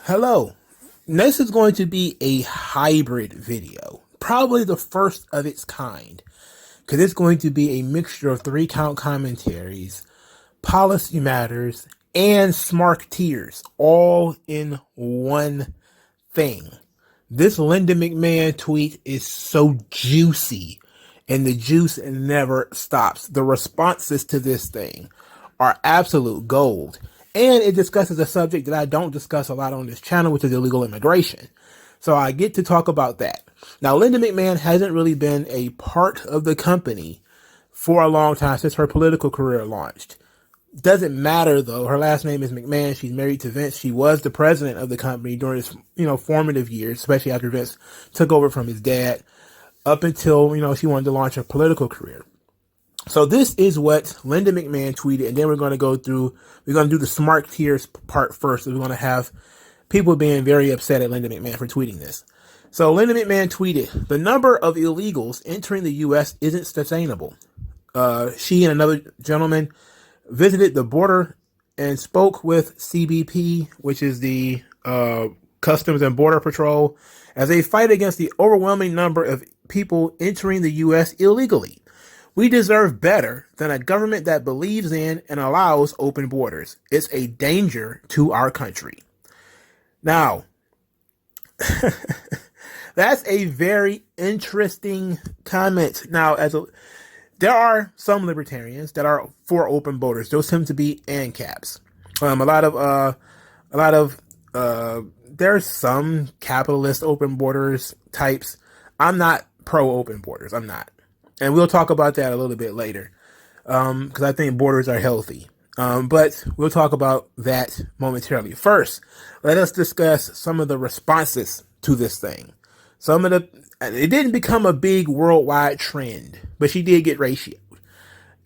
Hello. This is going to be a hybrid video, probably the first of its kind, because it's going to be a mixture of 3-count commentaries, policy matters, and SMARK tiers, all in one thing. This Linda McMahon tweet is so juicy, and the juice never stops. The responses to this thing are absolute gold. And it discusses a subject that I don't discuss a lot on this channel, which is illegal immigration. So I get to talk about that. Now, Linda McMahon hasn't really been a part of the company for a long time, since her political career launched. Doesn't matter, though. Her last name is McMahon. She's married to Vince. She was the president of the company during his, formative years, especially after Vince took over from his dad, up until, she wanted to launch her political career. So this is what Linda McMahon tweeted, and then we're going to do the SMARK tiers part first. So we're going to have people being very upset at Linda McMahon for tweeting this. So Linda McMahon tweeted, "The number of illegals entering the U.S. isn't sustainable." She and another gentleman visited the border and spoke with CBP, which is the Customs and Border Patrol, as they fight against the overwhelming number of people entering the U.S. illegally. "We deserve better than a government that believes in and allows open borders. It's a danger to our country." Now, that's a very interesting comment. Now, there are some libertarians that are for open borders. Those tend to be ANCAPs. There's some capitalist open borders types. I'm not pro open borders. I'm not. And we'll talk about that a little bit later, because I think borders are healthy. But we'll talk about that momentarily. First, let us discuss some of the responses to this thing. It didn't become a big worldwide trend, but she did get ratioed.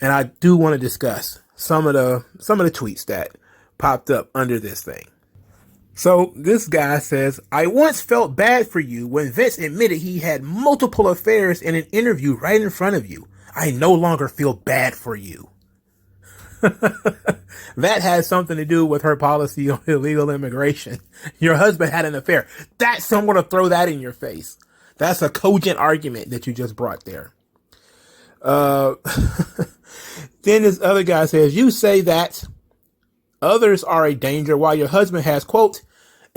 And I do want to discuss some of the tweets that popped up under this thing. So this guy says, "I once felt bad for you when Vince admitted he had multiple affairs in an interview right in front of you. I no longer feel bad for you." That has something to do with her policy on illegal immigration. Your husband had an affair. I'm going to throw that in your face. That's a cogent argument that you just brought there. Then this other guy says, "You say that others are a danger while your husband has, quote,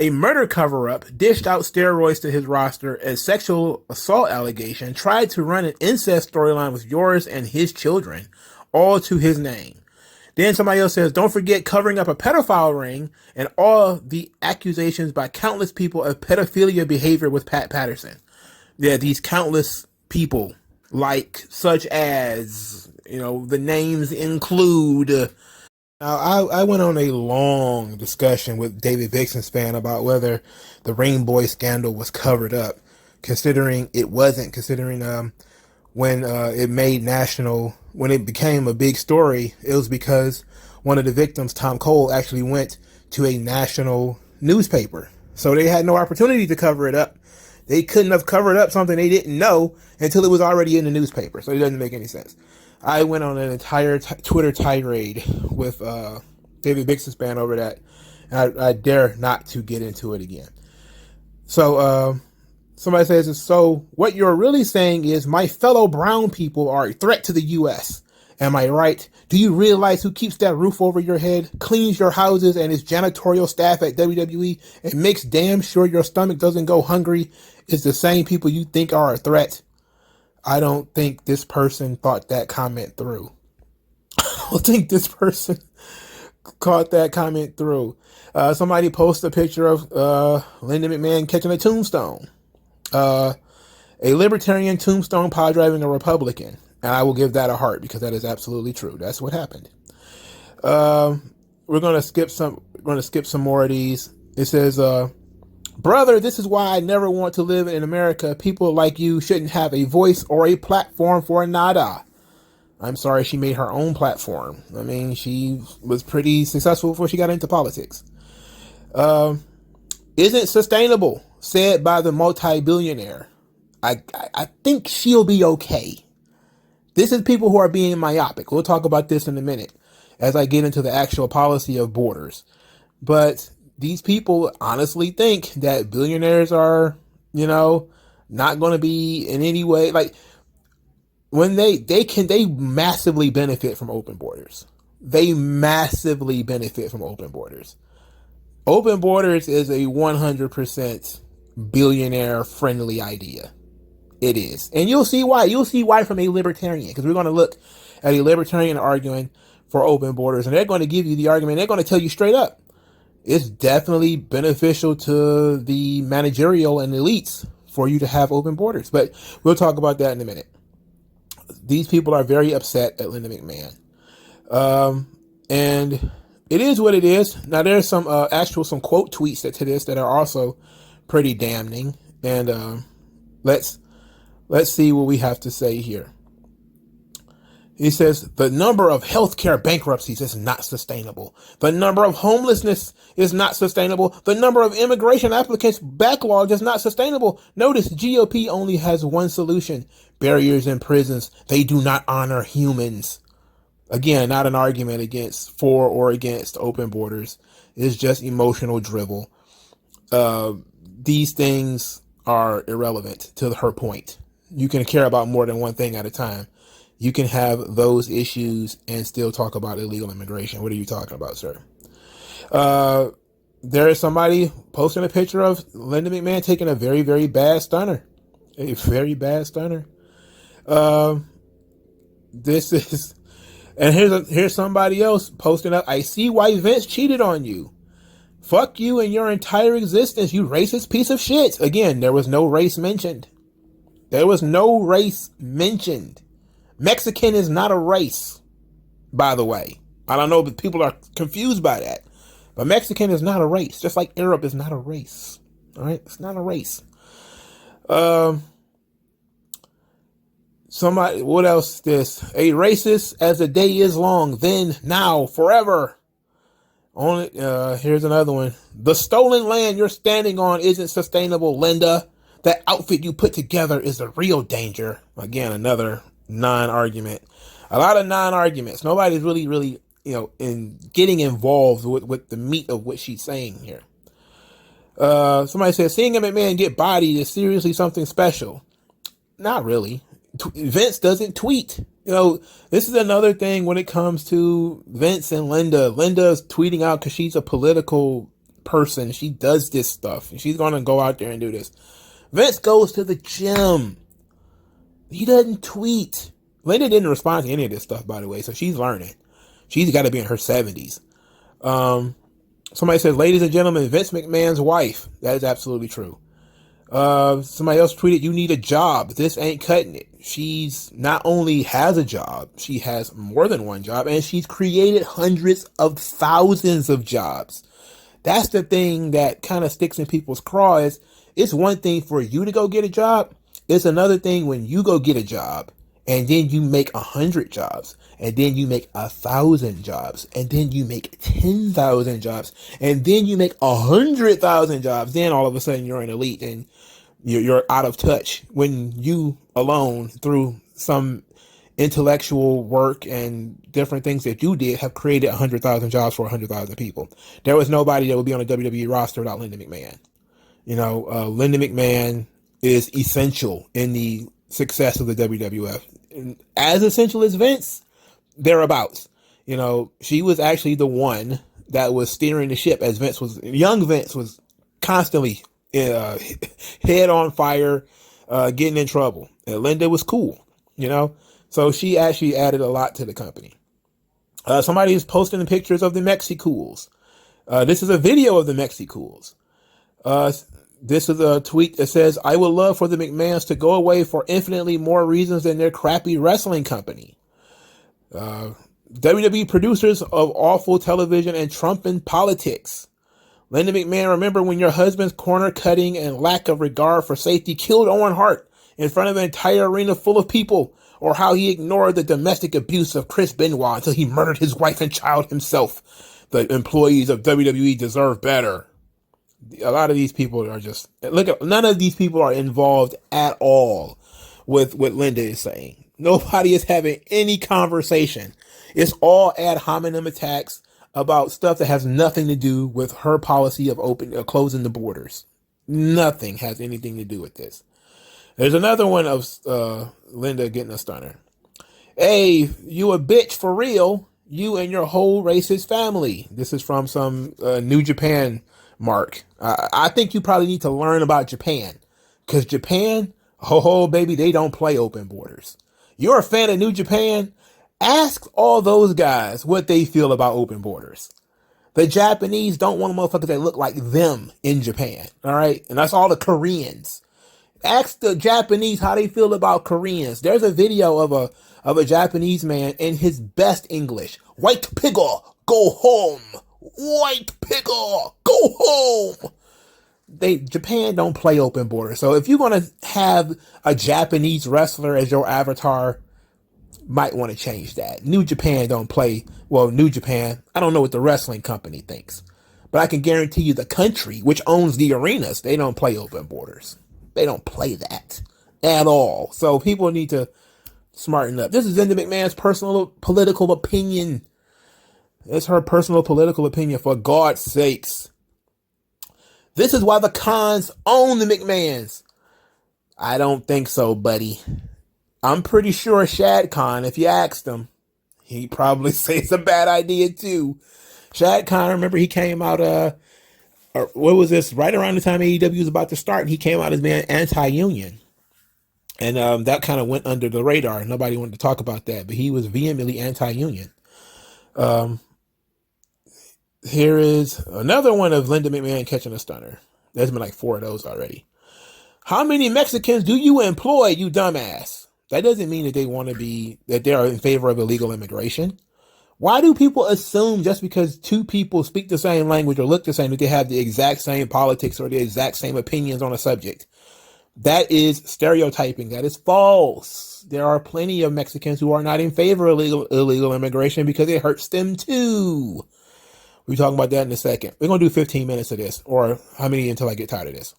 a murder cover-up, dished out steroids to his roster, a sexual assault allegation, tried to run an incest storyline with yours and his children, all to his name." Then somebody else says, "Don't forget covering up a pedophile ring and all the accusations by countless people of pedophilia behavior with Pat Patterson." Yeah, these countless people, such as, the names include... I went on a long discussion with David Bixenspan about whether the Ring Boy scandal was covered up, considering it wasn't, when when it became a big story, it was because one of the victims, Tom Cole, actually went to a national newspaper. So they had no opportunity to cover it up. They couldn't have covered up something they didn't know until it was already in the newspaper. So it doesn't make any sense. I went on an entire Twitter tirade with David Bixenspan over that, and I dare not to get into it again. So somebody says, "So what you're really saying is my fellow brown people are a threat to the U.S. Am I right? Do you realize who keeps that roof over your head, cleans your houses, and is janitorial staff at WWE, and makes damn sure your stomach doesn't go hungry is the same people you think are a threat?" I don't think this person thought that comment through. I don't think this person caught that comment through. Somebody posted a picture of Linda McMahon catching a tombstone. A libertarian tombstone pile driving a Republican. And I will give that a heart, because that is absolutely true. That's what happened. We're going to skip some more of these. It says, "Brother, this is why I never want to live in America. People like you shouldn't have a voice or a platform for nada." I'm sorry, she made her own platform. I mean, she was pretty successful before she got into politics. "Isn't sustainable," said by the multi-billionaire. I think she'll be okay. This is people who are being myopic. We'll talk about this in a minute as I get into the actual policy of borders. But these people honestly think that billionaires are, not going to be in any way like when they massively benefit from open borders. They massively benefit from open borders. Open borders is a 100% billionaire friendly idea. It is. And you'll see why. You'll see why from a libertarian, because we're going to look at a libertarian arguing for open borders, and they're going to give you the argument. They're going to tell you straight up, it's definitely beneficial to the managerial and elites for you to have open borders. But we'll talk about that in a minute. These people are very upset at Linda McMahon. And it is what it is. Now, there's some some quote tweets to this that are also pretty damning. And let's see what we have to say here. He says, the number of healthcare bankruptcies is not sustainable. The number of homelessness is not sustainable. The number of immigration applicants backlog is not sustainable. Notice GOP only has one solution: barriers in prisons. They do not honor humans. Again, not an argument for or against open borders. It's just emotional drivel. These things are irrelevant to her point. You can care about more than one thing at a time. You can have those issues and still talk about illegal immigration. What are you talking about, sir? There is somebody posting a picture of Linda McMahon taking a very, very bad stunner. A very bad stunner. This is, and here's somebody else posting up, I see why Vince cheated on you. Fuck you and your entire existence, you racist piece of shit. Again, there was no race mentioned. There was no race mentioned. Mexican is not a race, by the way. I don't know, but people are confused by that. But Mexican is not a race, just like Arab is not a race. All right, it's not a race. Somebody, what else is this? A racist as the day is long, then, now, forever. Only, here's another one. The stolen land you're standing on isn't sustainable, Linda. That outfit you put together is a real danger. Again, another non-argument. A lot of non-arguments. Nobody's really, in getting involved with the meat of what she's saying here. Somebody says, seeing a McMahon get bodied is seriously something special. Not really. Vince doesn't tweet. This is another thing when it comes to Vince and Linda. Linda's tweeting out because she's a political person. She does this stuff. And she's going to go out there and do this. Vince goes to the gym. He doesn't tweet. Linda didn't respond to any of this stuff, by the way, so she's learning. She's got to be in her 70s. Somebody says, ladies and gentlemen, Vince McMahon's wife. That is absolutely true. Somebody else tweeted, you need a job. This ain't cutting it. She's not only has a job, she has more than one job, and she's created hundreds of thousands of jobs. That's the thing that kind of sticks in people's craws. It's one thing for you to go get a job. It's another thing when you go get a job and then you make 100 jobs and then you make 1,000 jobs and then you make 10,000 jobs and then you make 100,000 jobs. Then all of a sudden you're an elite and you're out of touch when you alone, through some intellectual work and different things that you did, have created 100,000 jobs for 100,000 people. There was nobody that would be on a WWE roster without Linda McMahon. Linda McMahon is essential in the success of the WWF. And as essential as Vince, thereabouts. She was actually the one that was steering the ship as young Vince was constantly head on fire, getting in trouble. And Linda was cool, so she actually added a lot to the company. Somebody is posting pictures of the Mexicools. This is a video of the Mexicools. This is a tweet that says, I would love for the McMahons to go away for infinitely more reasons than their crappy wrestling company. WWE producers of awful television and Trump in politics. Linda McMahon, remember when your husband's corner cutting and lack of regard for safety killed Owen Hart in front of an entire arena full of people, or how he ignored the domestic abuse of Chris Benoit until he murdered his wife and child himself. The employees of WWE deserve better. A lot of these people are just, none of these people are involved at all with what Linda is saying. Nobody is having any conversation. It's all ad hominem attacks about stuff that has nothing to do with her policy of closing the borders. Nothing has anything to do with this. There's another one of Linda getting a stunner. Hey, you a bitch for real. You and your whole racist family. This is from some New Japan mark. I think you probably need to learn about Japan. Because Japan, oh baby, they don't play open borders. You're a fan of New Japan? Ask all those guys what they feel about open borders. The Japanese don't want motherfuckers that look like them in Japan. All right? And that's all the Koreans. Ask the Japanese how they feel about Koreans. There's a video of a Japanese man in his best English. White pigger, go home. White pigger, go home. Japan don't play open borders. So if you're going to have a Japanese wrestler as your avatar, might want to change that. New Japan don't play, well, New Japan, I don't know what the wrestling company thinks, but I can guarantee you the country, which owns the arenas, they don't play open borders. They don't play that at all. So people need to smarten up. This is Linda McMahon's personal political opinion. It's her personal political opinion, for God's sakes. This is why the Khans own the McMahons. I don't think so, buddy. I'm pretty sure Shad Khan, if you asked him, he'd probably say it's a bad idea too. Shad Khan, remember he came out, what was this? Right around the time AEW was about to start, and he came out as being anti-union. And that kind of went under the radar. Nobody wanted to talk about that, but he was vehemently anti-union. Here is another one of Linda McMahon catching a stunner. There's been like 4 of those already. How many Mexicans do you employ, you dumbass? That doesn't mean that that they are in favor of illegal immigration. Why do people assume just because two people speak the same language or look the same that they have the exact same politics or the exact same opinions on a subject? That is stereotyping. That is false. There are plenty of Mexicans who are not in favor of illegal immigration because it hurts them too. We're talking about that in a second. We're going to do 15 minutes of this, or how many until I get tired of this.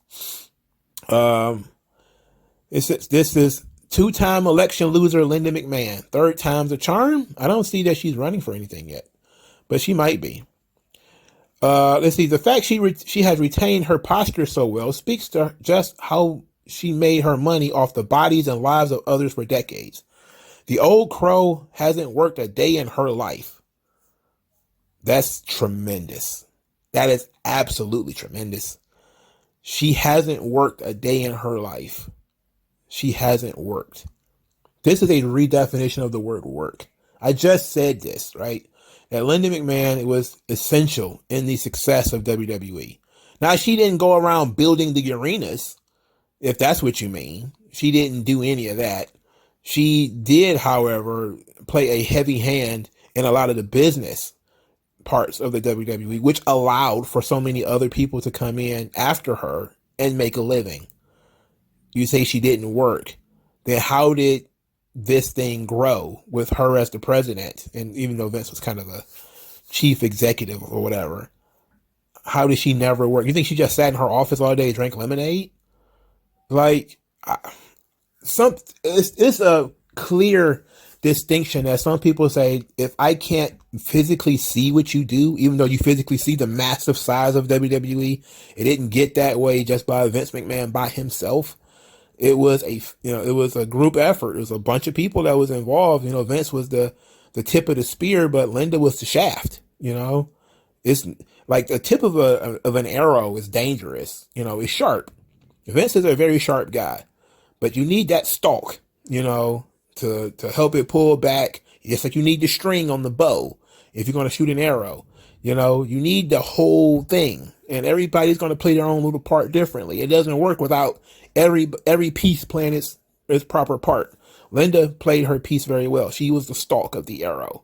This is two-time election loser Linda McMahon. Third time's a charm. I don't see that she's running for anything yet, but she might be. Let's see. The fact she has retained her posture so well speaks to just how she made her money off the bodies and lives of others for decades. The old crow hasn't worked a day in her life. That's tremendous. That is absolutely tremendous. She hasn't worked a day in her life. She hasn't worked. This is a redefinition of the word work. I just said this, right? That Linda McMahon was essential in the success of WWE. Now, she didn't go around building the arenas, if that's what you mean. She didn't do any of that. She did, however, play a heavy hand in a lot of the business parts of the WWE, which allowed for so many other people to come in after her and make a living. You say she didn't work. Then how did this thing grow with her as the president? And even though Vince was kind of the chief executive or whatever, how did she never work? You think she just sat in her office all day, drank lemonade? Like, it's a clear distinction that some people say, if I can't physically see what you do, even though you physically see the massive size of WWE, it didn't get that way just by Vince McMahon by himself. It was a group effort. It was a bunch of people that was involved. Vince was the tip of the spear, but Linda was the shaft. It's like the tip of an arrow is dangerous. It's sharp. Vince is a very sharp guy, but you need that stalk, to help it pull back. Just like you need the string on the bow if you're going to shoot an arrow. You need the whole thing, and everybody's going to play their own little part differently. It doesn't work without every piece playing its proper part. Linda played her piece very well. She was the stalk of the arrow,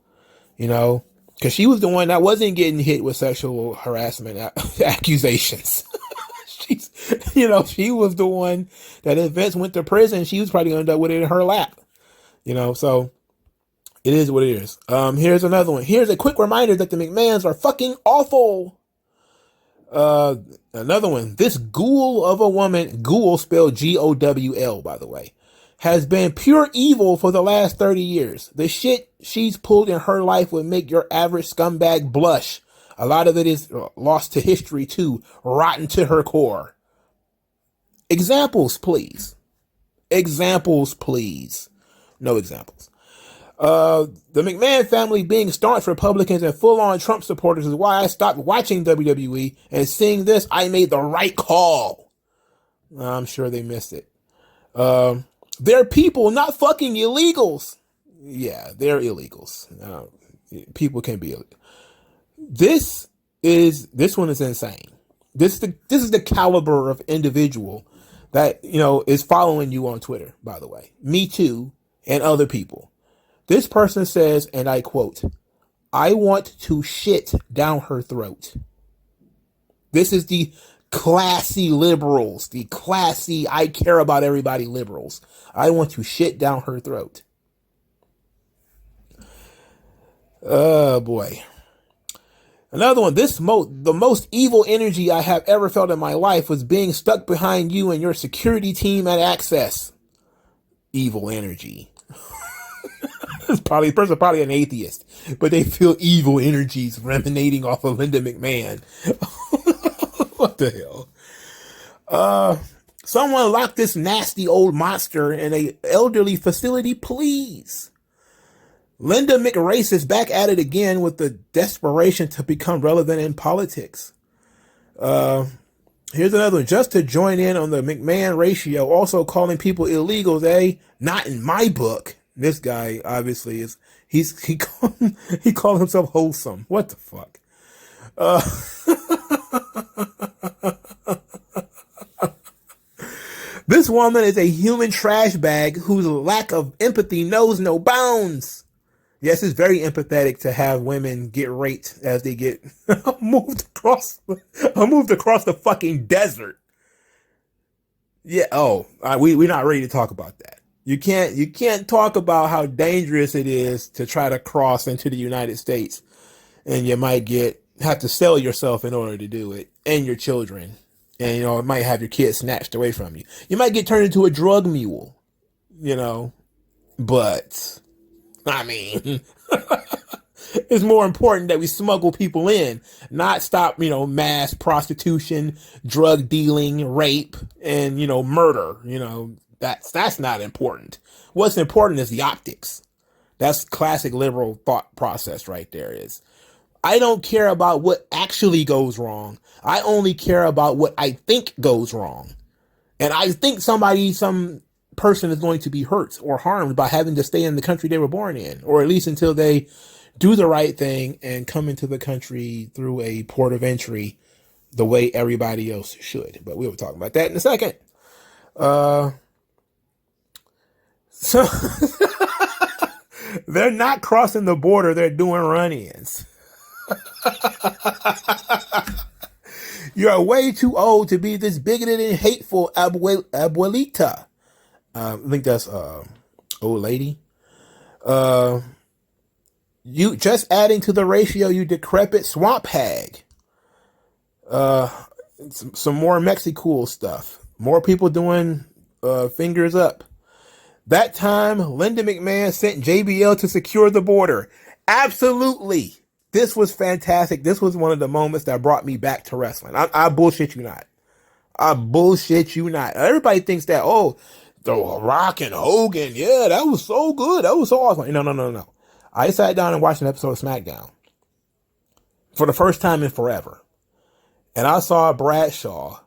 because she was the one that wasn't getting hit with sexual harassment accusations. She was the one that if Vince went to prison, she was probably going to end up with it in her lap. So it is what it is. Here's another one. Here's a quick reminder that the McMahons are fucking awful. Another one. This ghoul of a woman, ghoul spelled Gowl, by the way, has been pure evil for the last 30 years. The shit she's pulled in her life would make your average scumbag blush. A lot of it is lost to history too, rotten to her core. Examples, please. Examples, please. No examples. The McMahon family being staunch Republicans and full-on Trump supporters is why I stopped watching WWE, and seeing this, I made the right call. I'm sure they missed it. They're people, not fucking illegals. Yeah, they're illegals. People can be illegal. This one is insane. This is the caliber of individual that, is following you on Twitter, by the way. Me too, and other people. This person says, and I quote, "I want to shit down her throat." This is the classy liberals, the classy, I care about everybody liberals. I want to shit down her throat. Oh boy. Another one. The most evil energy I have ever felt in my life was being stuck behind you and your security team at Access. Evil energy. Probably an atheist, but they feel evil energies emanating off of Linda McMahon. What the hell? Someone lock this nasty old monster in a elderly facility, please. Linda McRace is back at it again with the desperation to become relevant in politics. Here's another one. Just to join in on the McMahon ratio, also calling people illegals, not in my book. This guy obviously he called himself wholesome. What the fuck? This woman is a human trash bag whose lack of empathy knows no bounds. Yes, it's very empathetic to have women get raped as they get moved across the fucking desert. Yeah. Oh, we're not ready to talk about that. You can't talk about how dangerous it is to try to cross into the United States, and you might have to sell yourself in order to do it, and your children, and it might have your kids snatched away from you. You might get turned into a drug mule, but I mean, it's more important that we smuggle people in, not stop, mass prostitution, drug dealing, rape, and, murder. That's not important. What's important is the optics. That's classic liberal thought process right there. I don't care about what actually goes wrong. I only care about what I think goes wrong. And I think some person is going to be hurt or harmed by having to stay in the country they were born in, or at least until they do the right thing and come into the country through a port of entry the way everybody else should. But we'll talk about that in a second. So they're not crossing the border. They're doing run-ins. You're way too old to be this bigoted and hateful abuelita. I think that's old lady. You just adding to the ratio, you decrepit swamp hag. Some more Mexicool stuff. More people doing fingers up. That time, Linda McMahon sent JBL to secure the border. Absolutely. This was fantastic. This was one of the moments that brought me back to wrestling. I bullshit you not. I bullshit you not. Everybody thinks that, The Rock and Hogan, yeah, that was so good. That was so awesome. No. I sat down and watched an episode of SmackDown for the first time in forever. And I saw Bradshaw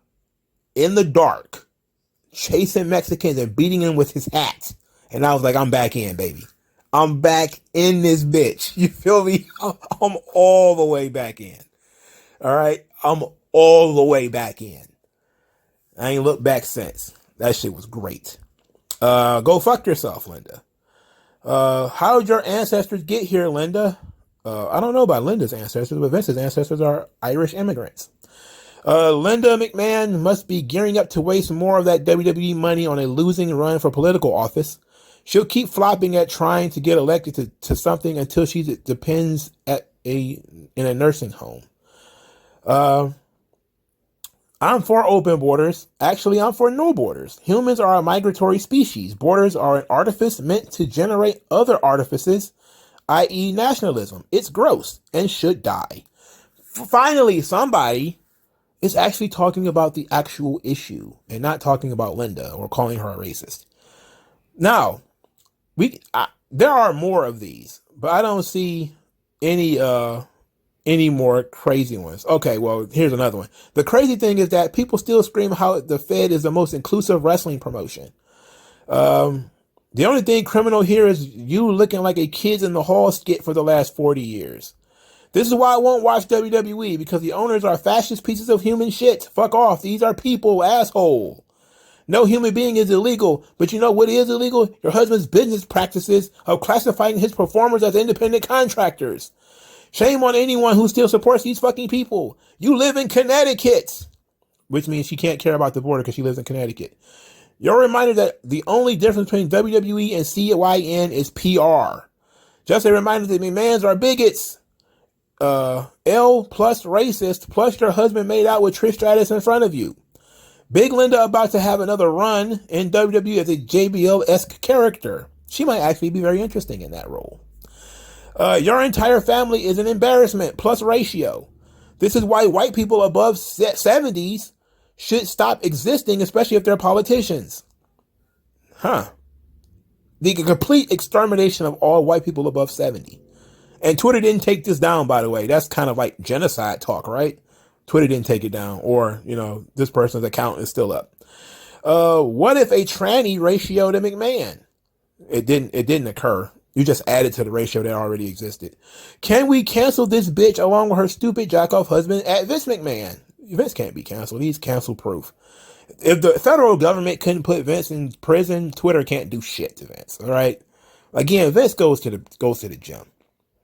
in the dark chasing Mexicans and beating them with his hat. And I was like, I'm back in, baby. I'm back in this bitch. You feel me? I'm all the way back in. All right? I'm all the way back in. I ain't looked back since. That shit was great. Go fuck yourself, Linda. How did your ancestors get here, Linda? I don't know about Linda's ancestors, but Vince's ancestors are Irish immigrants. Linda McMahon must be gearing up to waste more of that WWE money on a losing run for political office. She'll keep flopping at trying to get elected to something until she depends in a nursing home. I'm for open borders. Actually, I'm for no borders. Humans are a migratory species. Borders are an artifice meant to generate other artifices, i.e. nationalism. It's gross and should die. Finally, somebody is actually talking about the actual issue and not talking about Linda or calling her a racist. Now, there are more of these, but I don't see any more crazy ones. Okay, well, here's another one. The crazy thing is that people still scream how the Fed is the most inclusive wrestling promotion. The only thing criminal here is you looking like a kids in the hall skit for the last 40 years. This is why I won't watch WWE, because the owners are fascist pieces of human shit. Fuck off. These are people, asshole. No human being is illegal, but you know what is illegal? Your husband's business practices of classifying his performers as independent contractors. Shame on anyone who still supports these fucking people. You live in Connecticut, which means she can't care about the border because she lives in Connecticut. You're reminded that the only difference between WWE and CYN is PR. Just a reminder that McMahons are bigots. L plus racist plus your husband made out with Trish Stratus in front of you. Big Linda about to have another run in WWE as a JBL-esque character. She might actually be very interesting in that role. Your entire family is an embarrassment plus ratio. This is why white people above 70s should stop existing, especially if they're politicians. The complete extermination of all white people above 70. And Twitter didn't take this down, by the way. That's kind of like genocide talk, right? Twitter didn't take it down, or, this person's account is still up. What if a tranny ratio to McMahon? It didn't occur. You just added to the ratio that already existed. Can we cancel this bitch along with her stupid jack-off husband at Vince McMahon? Vince can't be canceled. He's cancel proof. If the federal government couldn't put Vince in prison, Twitter can't do shit to Vince. All right. Again, Vince goes to the gym.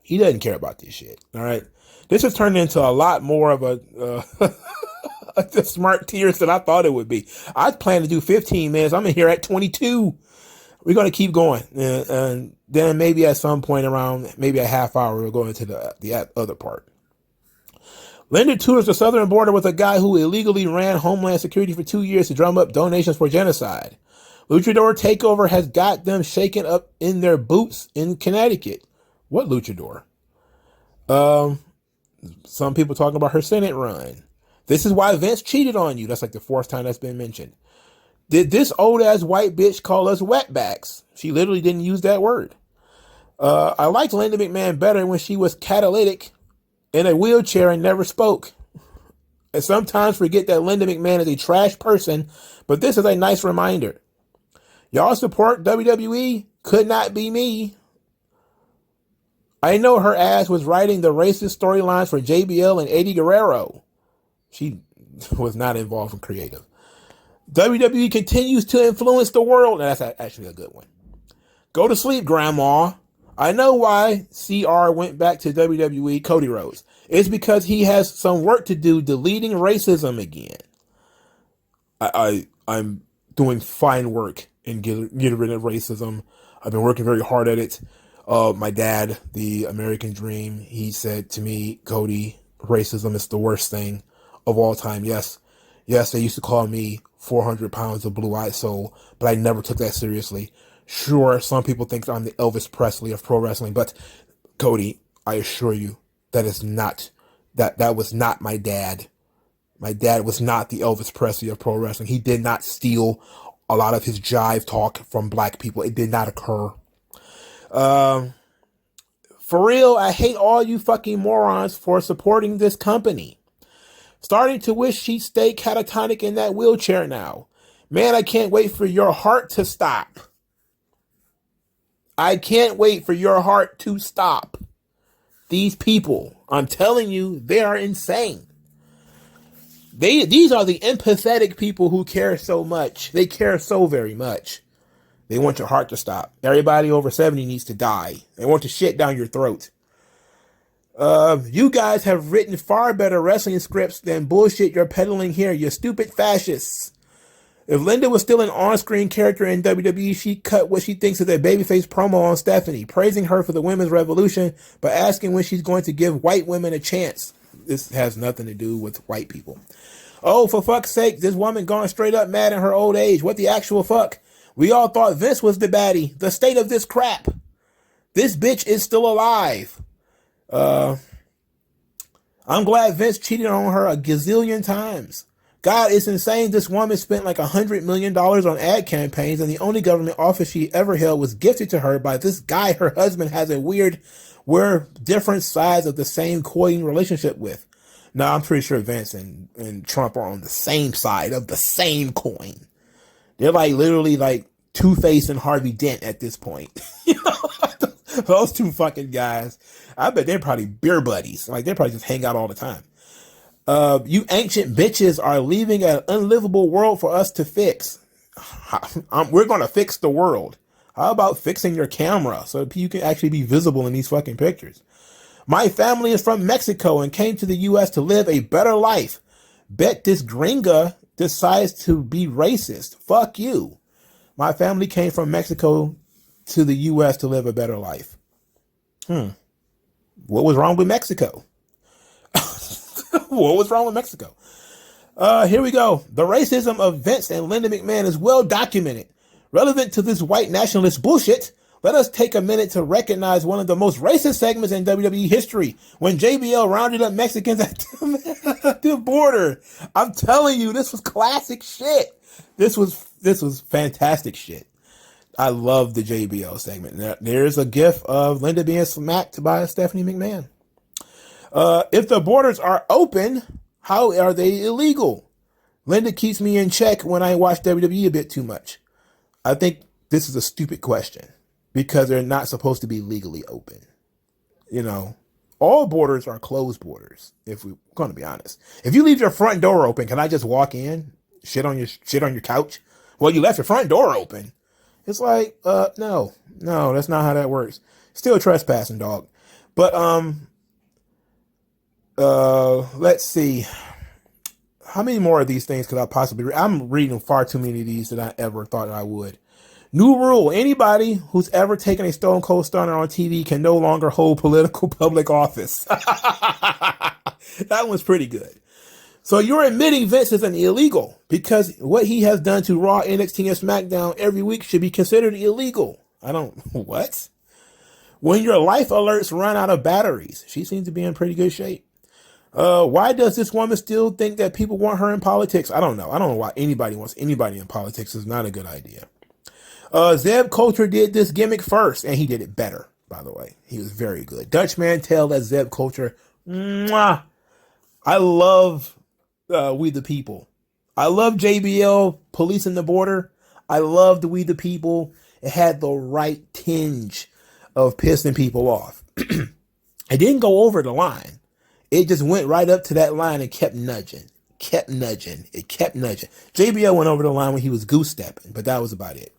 He doesn't care about this shit. All right. This has turned into a lot more of the smart tears than I thought it would be. I planned to do 15 minutes. I'm in here at 22. We're going to keep going. And then maybe at some point around maybe a half hour, we'll go into the other part. Linda tours the southern border with a guy who illegally ran Homeland Security for 2 years to drum up donations for genocide. Luchador takeover has got them shaken up in their boots in Connecticut. What luchador? Some people talking about her Senate run. This is why Vince cheated on you. That's like the fourth time that's been mentioned. Did this old ass white bitch call us wetbacks? She literally didn't use that word. I liked Linda McMahon better when she was catalytic in a wheelchair and never spoke. I sometimes forget that Linda McMahon is a trash person, but this is a nice reminder. Y'all support WWE? Could not be me. I know her ass was writing the racist storylines for JBL and Eddie Guerrero. She was not involved in creative. WWE continues to influence the world. Now, that's actually a good one. Go to sleep, Grandma. I know why CR went back to WWE, Cody Rhodes. It's because he has some work to do deleting racism again. I'm doing fine work in getting rid of racism. I've been working very hard at it. My dad, the American dream, he said to me, Cody, racism is the worst thing of all time. Yes, they used to call me 400 pounds of blue-eyed soul, but I never took that seriously. Sure, some people think I'm the Elvis Presley of pro wrestling, but Cody, I assure you, that was not my dad. My dad was not the Elvis Presley of pro wrestling. He did not steal a lot of his jive talk from black people. It did not occur. For real, I hate all you fucking morons for supporting this company. Starting to wish she'd stay catatonic in that wheelchair now. Man, I can't wait for your heart to stop. I can't wait for your heart to stop. These people, I'm telling you, they are insane. These are the empathetic people who care so much. They care so very much. They want your heart to stop. Everybody over 70 needs to die. They want to shit down your throat. You guys have written far better wrestling scripts than bullshit you're peddling here, you stupid fascists. If Linda was still an on-screen character in WWE, she'd cut what she thinks is a babyface promo on Stephanie, praising her for the women's revolution, but asking when she's going to give white women a chance. This has nothing to do with white people. Oh, for fuck's sake, this woman gone straight up mad in her old age. What the actual fuck? We all thought Vince was the baddie. The state of this crap. This bitch is still alive. I'm glad Vince cheated on her a gazillion times. God, it's insane. This woman spent like $100 million on ad campaigns, and the only government office she ever held was gifted to her by this guy her husband has a we're different sides of the same coin relationship with. No, I'm pretty sure Vince and Trump are on the same side of the same coin. They're like literally like Two-Face and Harvey Dent at this point. You know, those two fucking guys. I bet they're probably beer buddies. Like they probably just hang out all the time. You ancient bitches are leaving an unlivable world for us to fix. We're going to fix the world. How about fixing your camera so you can actually be visible in these fucking pictures? My family is from Mexico and came to the U.S. to live a better life. Bet this gringa decides to be racist. Fuck you. My family came from Mexico to the U.S. to live a better life. What was wrong with Mexico? What was wrong with Mexico? Here we go. The racism of Vince and Linda McMahon is well documented. Relevant to this white nationalist bullshit, let us take a minute to recognize one of the most racist segments in WWE history when JBL rounded up Mexicans at the border. I'm telling you, this was classic shit. This was fantastic shit. I love the JBL segment. There's a gif of Linda being smacked by Stephanie McMahon. If the borders are open, how are they illegal? Linda keeps me in check when I watch WWE a bit too much. I think this is a stupid question because they're not supposed to be legally open. You know, all borders are closed borders. If we're going to be honest, if you leave your front door open, can I just walk in, shit on your couch? Well, you left your front door open. It's like, no, that's not how that works. Still trespassing, dog. But, let's see. How many more of these things could I possibly read? I'm reading far too many of these than I ever thought I would. New rule. Anybody who's ever taken a Stone Cold Stunner on TV can no longer hold political public office. That one's pretty good. So you're admitting Vince is an illegal because what he has done to Raw, NXT, and SmackDown every week should be considered illegal. What? When your life alerts run out of batteries, she seems to be in pretty good shape. Why does this woman still think that people want her in politics? I don't know. I don't know why anybody wants anybody in politics. It's not a good idea. Zeb Coulter did this gimmick first, and he did it better, by the way. He was very good. Dutch Mantel as Zeb Coulter. Mwah. I love We the People. I love JBL policing the border. I loved We the People. It had the right tinge of pissing people off. It didn't go over the line. It just went right up to that line and kept nudging. It kept nudging. JBL went over the line when he was goose stepping, but that was about it.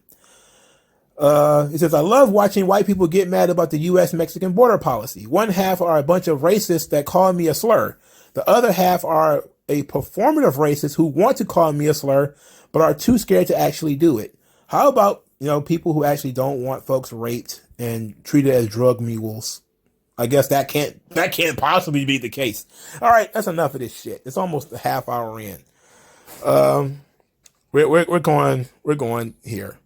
It says, I love watching white people get mad about the U.S.-Mexican border policy. One half are a bunch of racists that call me a slur. The other half are a performative racist who want to call me a slur, but are too scared to actually do it. How about, people who actually don't want folks raped and treated as drug mules? I guess that can't possibly be the case. All right, that's enough of this shit. It's almost a half hour in. We're going here.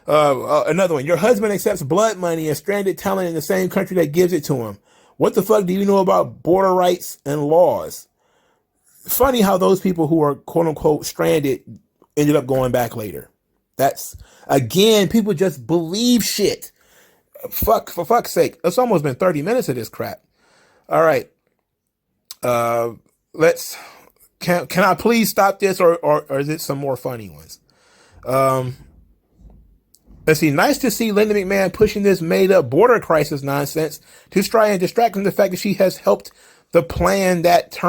Another one. Your husband accepts blood money and stranded talent in the same country that gives it to him. What the fuck do you know about border rights and laws? Funny how those people who are quote unquote stranded ended up going back later. That's, again, people just believe shit. For fuck's sake. It's almost been 30 minutes of this crap. All right. Can I please stop this or is it some more funny ones? Let's see. Nice to see Linda McMahon pushing this made up border crisis nonsense to try and distract from the fact that she has helped the plan that turn.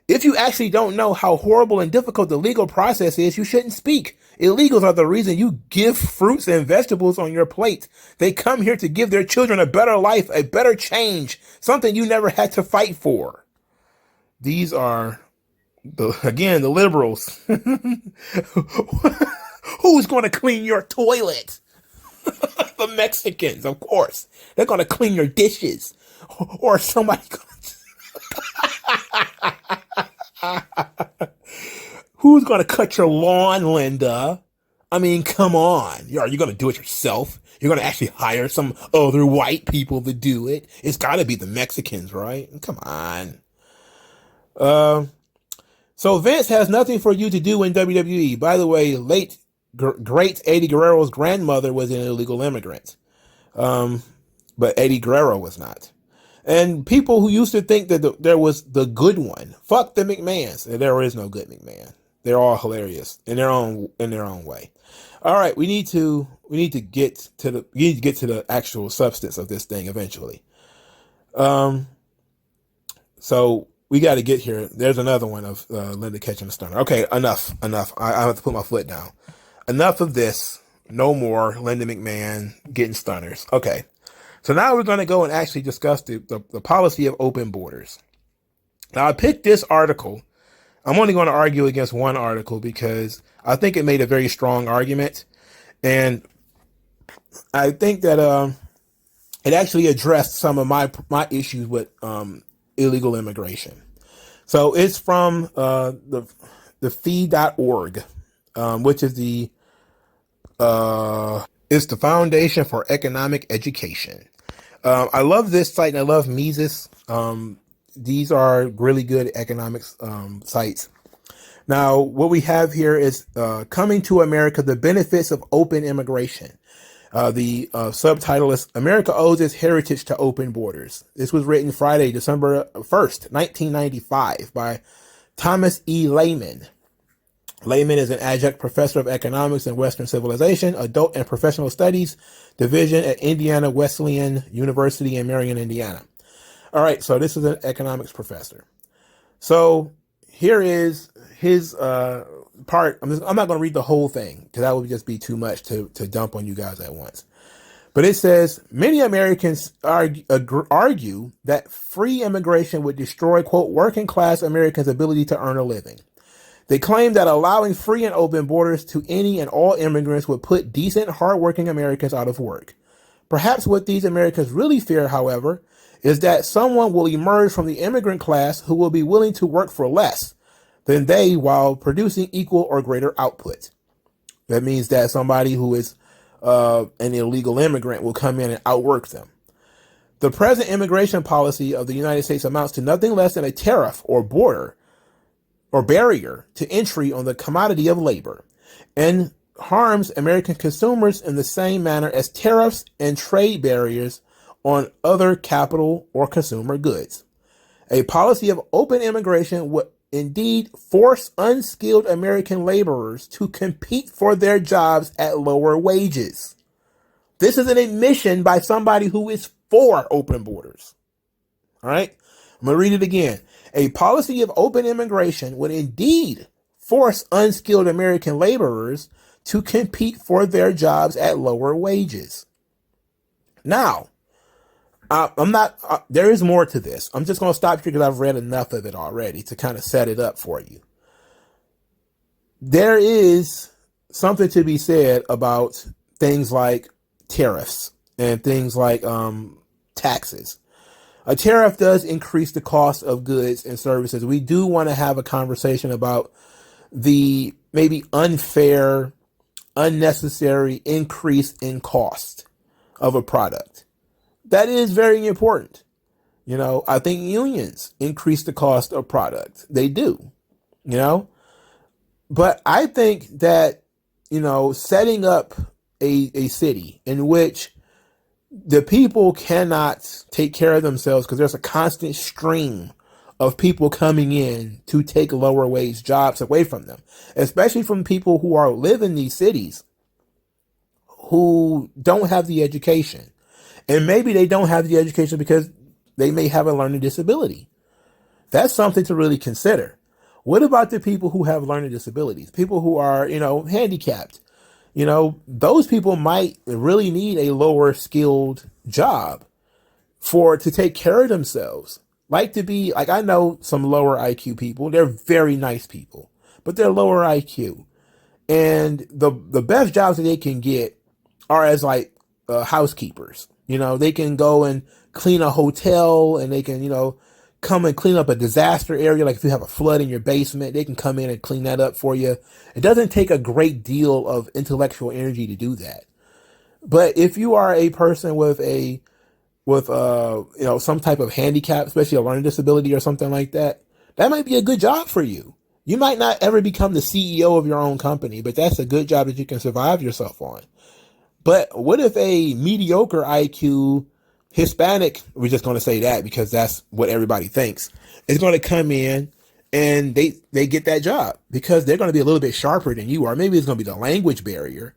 If you actually don't know how horrible and difficult the legal process is, you shouldn't speak. Illegals are the reason you give fruits and vegetables on your plate. They come here to give their children a better life, a better change, something you never had to fight for. These are, the liberals. Who's going to clean your toilet? The Mexicans, of course. They're going to clean your dishes. Or somebody. Who's going to cut your lawn, Linda? I mean, come on. Are you going to do it yourself? You're going to actually hire some other white people to do it? It's got to be the Mexicans, right? Come on. So Vince has nothing for you to do in WWE. By the way, great Eddie Guerrero's grandmother was an illegal immigrant. But Eddie Guerrero was not. And people who used to think that there was the good one, fuck the McMahons. There is no good McMahon. They're all hilarious in their own way. All right, we need to get to the actual substance of this thing eventually. So we got to get here. There's another one of Linda catching a stunner. Okay, enough. I have to put my foot down. Enough of this. No more Linda McMahon getting stunners. Okay. So now we're going to go and actually discuss the policy of open borders. Now, I picked this article. I'm only going to argue against one article because I think it made a very strong argument. And I think that it actually addressed some of my issues with illegal immigration. So it's from the fee.org, which is it's the Foundation for Economic Education. I love this site and I love Mises. These are really good economics sites. Now, what we have here is Coming to America, the Benefits of Open Immigration. The subtitle is America Owes Its Heritage to Open Borders. This was written Friday, December 1st, 1995 by Thomas E. Lehman. Lehman is an adjunct professor of economics and Western civilization, adult and professional studies division at Indiana Wesleyan University in Marion, Indiana. All right, so this is an economics professor. So here is his part. I'm not going to read the whole thing because that would just be too much to dump on you guys at once. But it says, many Americans argue that free immigration would destroy, quote, working class Americans' ability to earn a living. They claim that allowing free and open borders to any and all immigrants would put decent, hardworking Americans out of work. Perhaps what these Americans really fear, however, is that someone will emerge from the immigrant class who will be willing to work for less than they while producing equal or greater output. That means that somebody who is an illegal immigrant will come in and outwork them. The present immigration policy of the United States amounts to nothing less than a tariff or border or barrier to entry on the commodity of labor, and harms American consumers in the same manner as tariffs and trade barriers on other capital or consumer goods. A policy of open immigration would indeed force unskilled American laborers to compete for their jobs at lower wages. This is an admission by somebody who is for open borders. All right, I'm going to read it again. A policy of open immigration would indeed force unskilled American laborers to compete for their jobs at lower wages. Now, there is more to this. I'm just going to stop here because I've read enough of it already to kind of set it up for you. There is something to be said about things like tariffs and things like taxes. A tariff does increase the cost of goods and services. We do want to have a conversation about the maybe unfair, unnecessary increase in cost of a product. That is very important. You know, I think unions increase the cost of products. They do, you know, but I think that, you know, setting up a city in which the people cannot take care of themselves because there's a constant stream of people coming in to take lower wage jobs away from them, especially from people who live in these cities who don't have the education. And maybe they don't have the education because they may have a learning disability. That's something to really consider. What about the people who have learning disabilities? People who are, you know, handicapped. You know, those people might really need a lower skilled job to take care of themselves. Like I know some lower IQ people. They're very nice people, but they're lower IQ. And the best jobs that they can get are as housekeepers. You know, they can go and clean a hotel and they can, you know, come and clean up a disaster area. Like if you have a flood in your basement, they can come in and clean that up for you. It doesn't take a great deal of intellectual energy to do that. But if you are a person with some type of handicap, especially a learning disability or something like that, that might be a good job for you. You might not ever become the CEO of your own company, but that's a good job that you can survive yourself on. But what if a mediocre IQ Hispanic, we're just going to say that because that's what everybody thinks, is going to come in and they get that job because they're going to be a little bit sharper than you are. Maybe it's going to be the language barrier,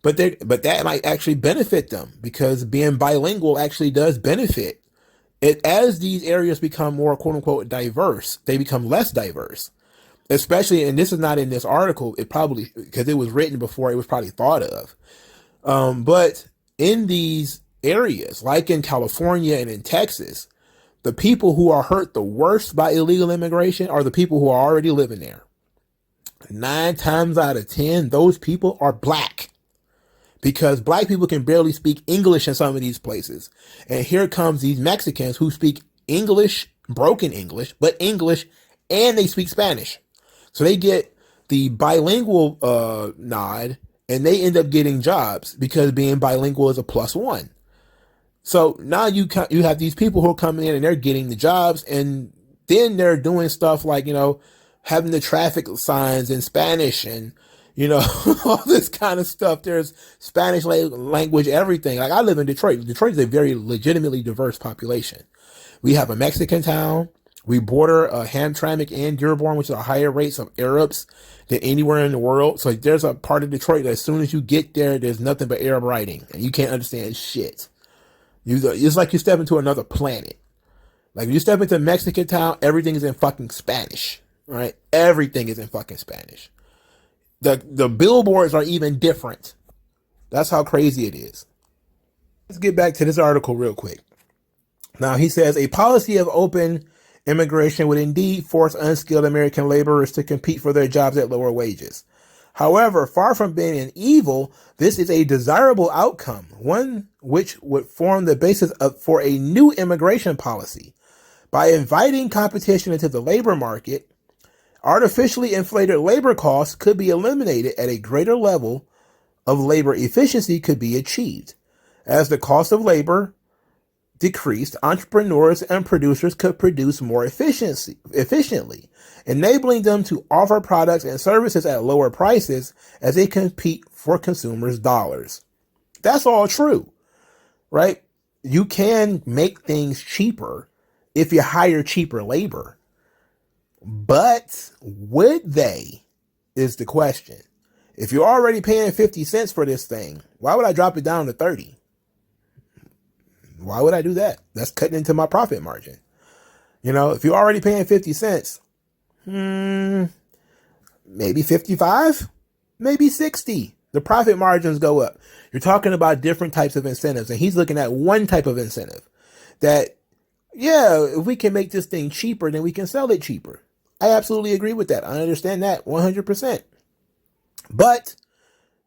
but that might actually benefit them because being bilingual actually does benefit it. As these areas become more quote unquote diverse, they become less diverse. Especially, and this is not in this article, it probably, because it was written before it was probably thought of. But in these areas, like in California and in Texas, the people who are hurt the worst by illegal immigration are the people who are already living there. 9 times out of 10, those people are black. Because black people can barely speak English in some of these places. And here comes these Mexicans who speak English, broken English, but English, and they speak Spanish. So they get the bilingual nod, and they end up getting jobs because being bilingual is a +1. So now you have these people who are coming in and they're getting the jobs, and then they're doing stuff like, having the traffic signs in Spanish and, all this kind of stuff. There's Spanish language, everything. Like I live in Detroit. Detroit is a very legitimately diverse population. We have a Mexican town. We border Hamtramck and Dearborn, which are higher rates of Arabs than anywhere in the world. So there's a part of Detroit that as soon as you get there, there's nothing but Arab writing, and you can't understand shit. It's like you step into another planet. Like you step into Mexican town, everything is in fucking Spanish, right? Everything is in fucking Spanish. The billboards are even different. That's how crazy it is. Let's get back to this article real quick. Now he says a policy of open immigration would indeed force unskilled American laborers to compete for their jobs at lower wages. However, far from being an evil, this is a desirable outcome, one which would form the basis for a new immigration policy. By inviting competition into the labor market, artificially inflated labor costs could be eliminated at a greater level of labor efficiency could be achieved. As the cost of labor decreased, entrepreneurs and producers could produce more efficiently, enabling them to offer products and services at lower prices as they compete for consumers' dollars. That's all true, right? You can make things cheaper if you hire cheaper labor. But would they is the question. If you're already paying 50 cents for this thing, why would I drop it down to 30? Why would I do that? That's cutting into my profit margin. If you're already paying 50 cents, maybe 55, maybe 60. The profit margins go up. You're talking about different types of incentives, and he's looking at one type of incentive that, if we can make this thing cheaper, then we can sell it cheaper. I absolutely agree with that. I understand that 100%. But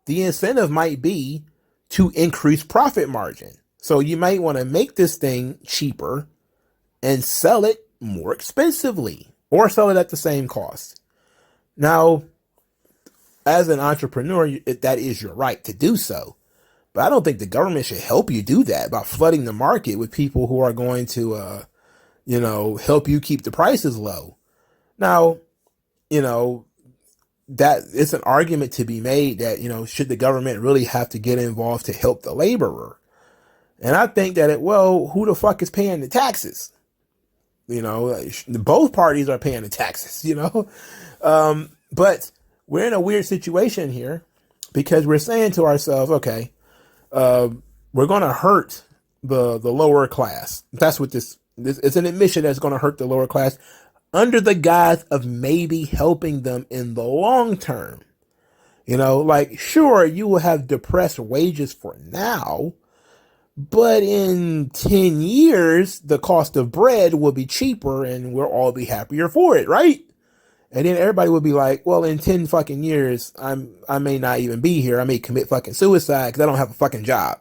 the incentive might be to increase profit margin. So you might want to make this thing cheaper and sell it more expensively or sell it at the same cost. Now, as an entrepreneur, that is your right to do so. But I don't think the government should help you do that by flooding the market with people who are going to, help you keep the prices low. Now, that it's an argument to be made that, should the government really have to get involved to help the laborer? And I think that who the fuck is paying the taxes? Both parties are paying the taxes, but we're in a weird situation here because we're saying to ourselves, okay, we're going to hurt the lower class. That's what this it's an admission that's going to hurt the lower class under the guise of maybe helping them in the long term. Sure, you will have depressed wages for now, but in 10 years, the cost of bread will be cheaper and we'll all be happier for it, right? And then everybody would be like, well, in 10 fucking years, I may not even be here. I may commit fucking suicide because I don't have a fucking job,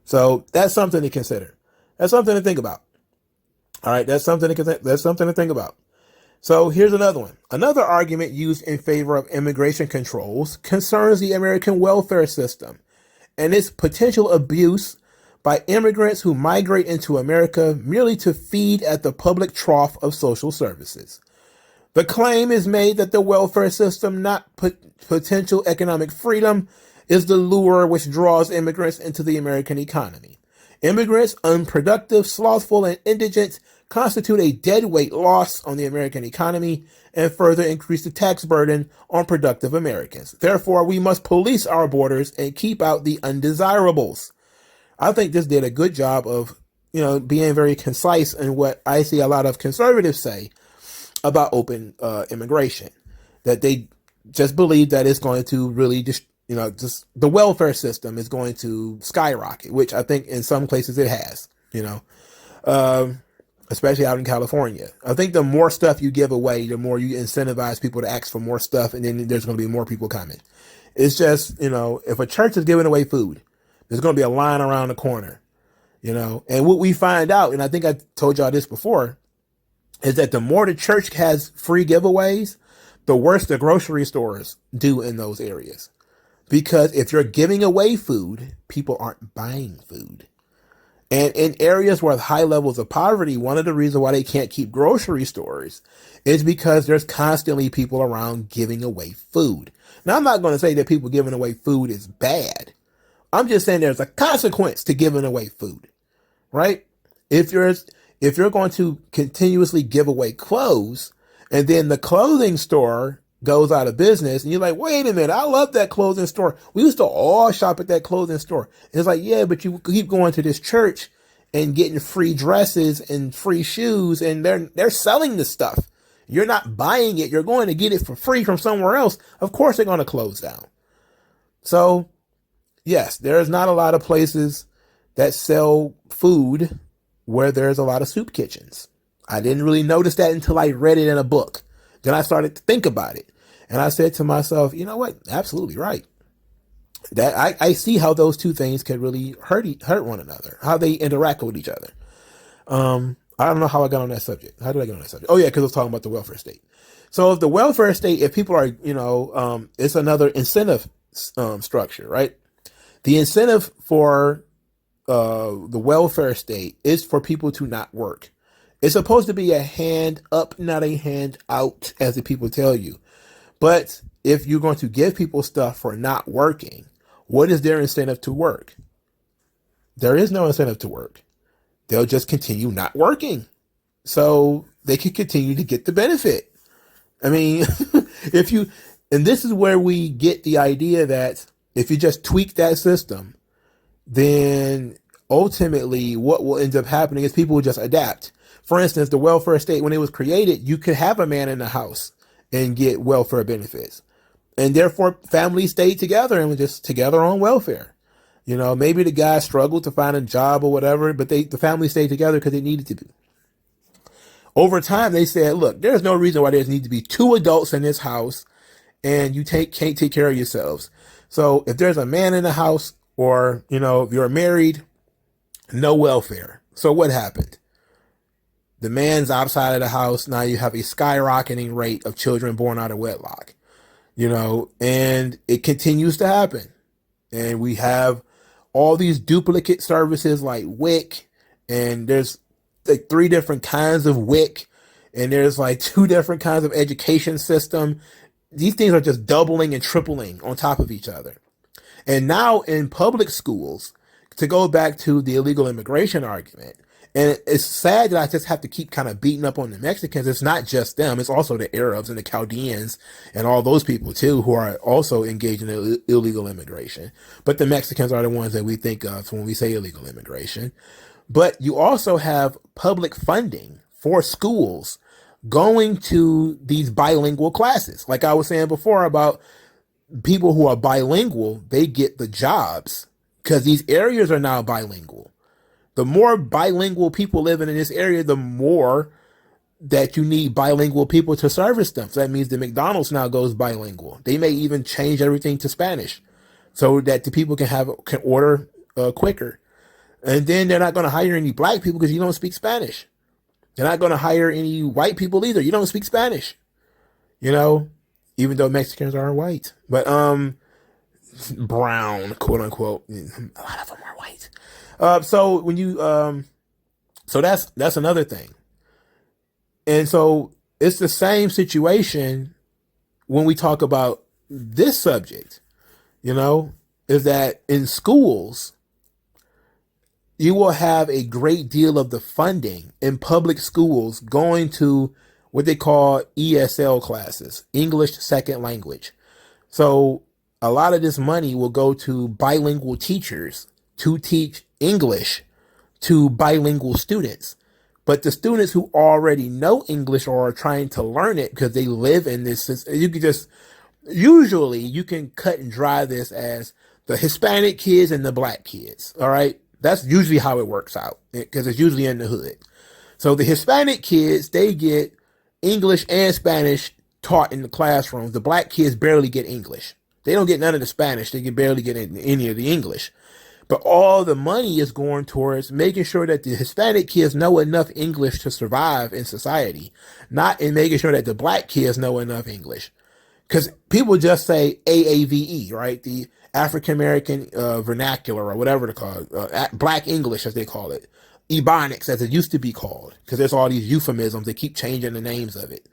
So that's something to consider. That's something to think about. All right, that's something to think about. So here's another one. Another argument used in favor of immigration controls concerns the American welfare system and its potential abuse by immigrants who migrate into America merely to feed at the public trough of social services. The claim is made that the welfare system, not potential economic freedom, is the lure which draws immigrants into the American economy. Immigrants, unproductive, slothful, and indigent, constitute a deadweight loss on the American economy and further increase the tax burden on productive Americans. Therefore, we must police our borders and keep out the undesirables. I think this did a good job of, being very concise in what I see a lot of conservatives say about open immigration, that they just believe that it's going to really just the welfare system is going to skyrocket, which I think in some places it has, especially out in California. I think the more stuff you give away, the more you incentivize people to ask for more stuff, and then there's going to be more people coming. It's just, if a church is giving away food, there's going to be a line around the corner, and what we find out, and I think I told y'all this before, is that the more the church has free giveaways, the worse the grocery stores do in those areas. Because if you're giving away food, people aren't buying food. And in areas with high levels of poverty, one of the reasons why they can't keep grocery stores is because there's constantly people around giving away food. Now, I'm not going to say that people giving away food is bad. I'm just saying there's a consequence to giving away food, right? If you're going to continuously give away clothes and then the clothing store goes out of business and you're like, wait a minute, I love that clothing store. We used to all shop at that clothing store. And it's like, yeah, but you keep going to this church and getting free dresses and free shoes and they're selling this stuff. You're not buying it. You're going to get it for free from somewhere else. Of course they're going to close down. So yes, there's not a lot of places that sell food where there's a lot of soup kitchens. I didn't really notice that until I read it in a book. Then I started to think about it. And I said to myself, you know what? Absolutely right. That I see how those two things can really hurt one another, how they interact with each other. I don't know how I got on that subject. How did I get on that subject? Oh yeah, because I was talking about the welfare state. So if the welfare state, if people are, it's another incentive structure, right? The incentive for the welfare state is for people to not work. It's supposed to be a hand up, not a hand out, as the people tell you. But if you're going to give people stuff for not working, what is their incentive to work? There is no incentive to work. They'll just continue not working. So they can continue to get the benefit. I mean, and this is where we get the idea that if you just tweak that system, then ultimately what will end up happening is people will just adapt. For instance, the welfare state, when it was created, you could have a man in the house and get welfare benefits. And therefore, families stayed together and were just together on welfare. Maybe the guy struggled to find a job or whatever, but the family stayed together because they needed to be. Over time, they said, look, there's no reason why there need to be two adults in this house and you can't take care of yourselves. So if there's a man in the house or, if you're married, no welfare. So what happened? The man's outside of the house. Now you have a skyrocketing rate of children born out of wedlock, and it continues to happen. And we have all these duplicate services like WIC, and there's like 3 different kinds of WIC, and there's like 2 different kinds of education system. These things are just doubling and tripling on top of each other. And now in public schools, to go back to the illegal immigration argument, and it's sad that I just have to keep kind of beating up on the Mexicans. It's not just them. It's also the Arabs and the Chaldeans and all those people, too, who are also engaged in illegal immigration. But the Mexicans are the ones that we think of when we say illegal immigration. But you also have public funding for schools going to these bilingual classes. Like I was saying before about people who are bilingual, they get the jobs because these areas are now bilingual. The more bilingual people living in this area, the more that you need bilingual people to service them. So that means the McDonald's now goes bilingual. They may even change everything to Spanish so that the people can order quicker. And then they're not going to hire any black people because you don't speak Spanish. They're not going to hire any white people either. You don't speak Spanish, you know, even though Mexicans are white, but brown, quote unquote. A lot of them are white. So when you so that's another thing. And so it's the same situation when we talk about this subject, you know, is that in schools, you will have a great deal of the funding in public schools going to what they call ESL classes, English Second Language. So a lot of this money will go to bilingual teachers to teach English to bilingual students. But the students who already know English or are trying to learn it because they live in this, you can just, usually you can cut and dry this as the Hispanic kids and the black kids. All right. That's usually how it works out because it's usually in the hood. So the Hispanic kids, they get English and Spanish taught in the classrooms. The black kids barely get English. They don't get none of the Spanish. They can barely get any of the English. But all the money is going towards making sure that the Hispanic kids know enough English to survive in society, not in making sure that the black kids know enough English. Because people just say AAVE, right? The African American vernacular or whatever they call it, Black English as they call it, Ebonics as it used to be called, because there's all these euphemisms. They keep changing the names of it.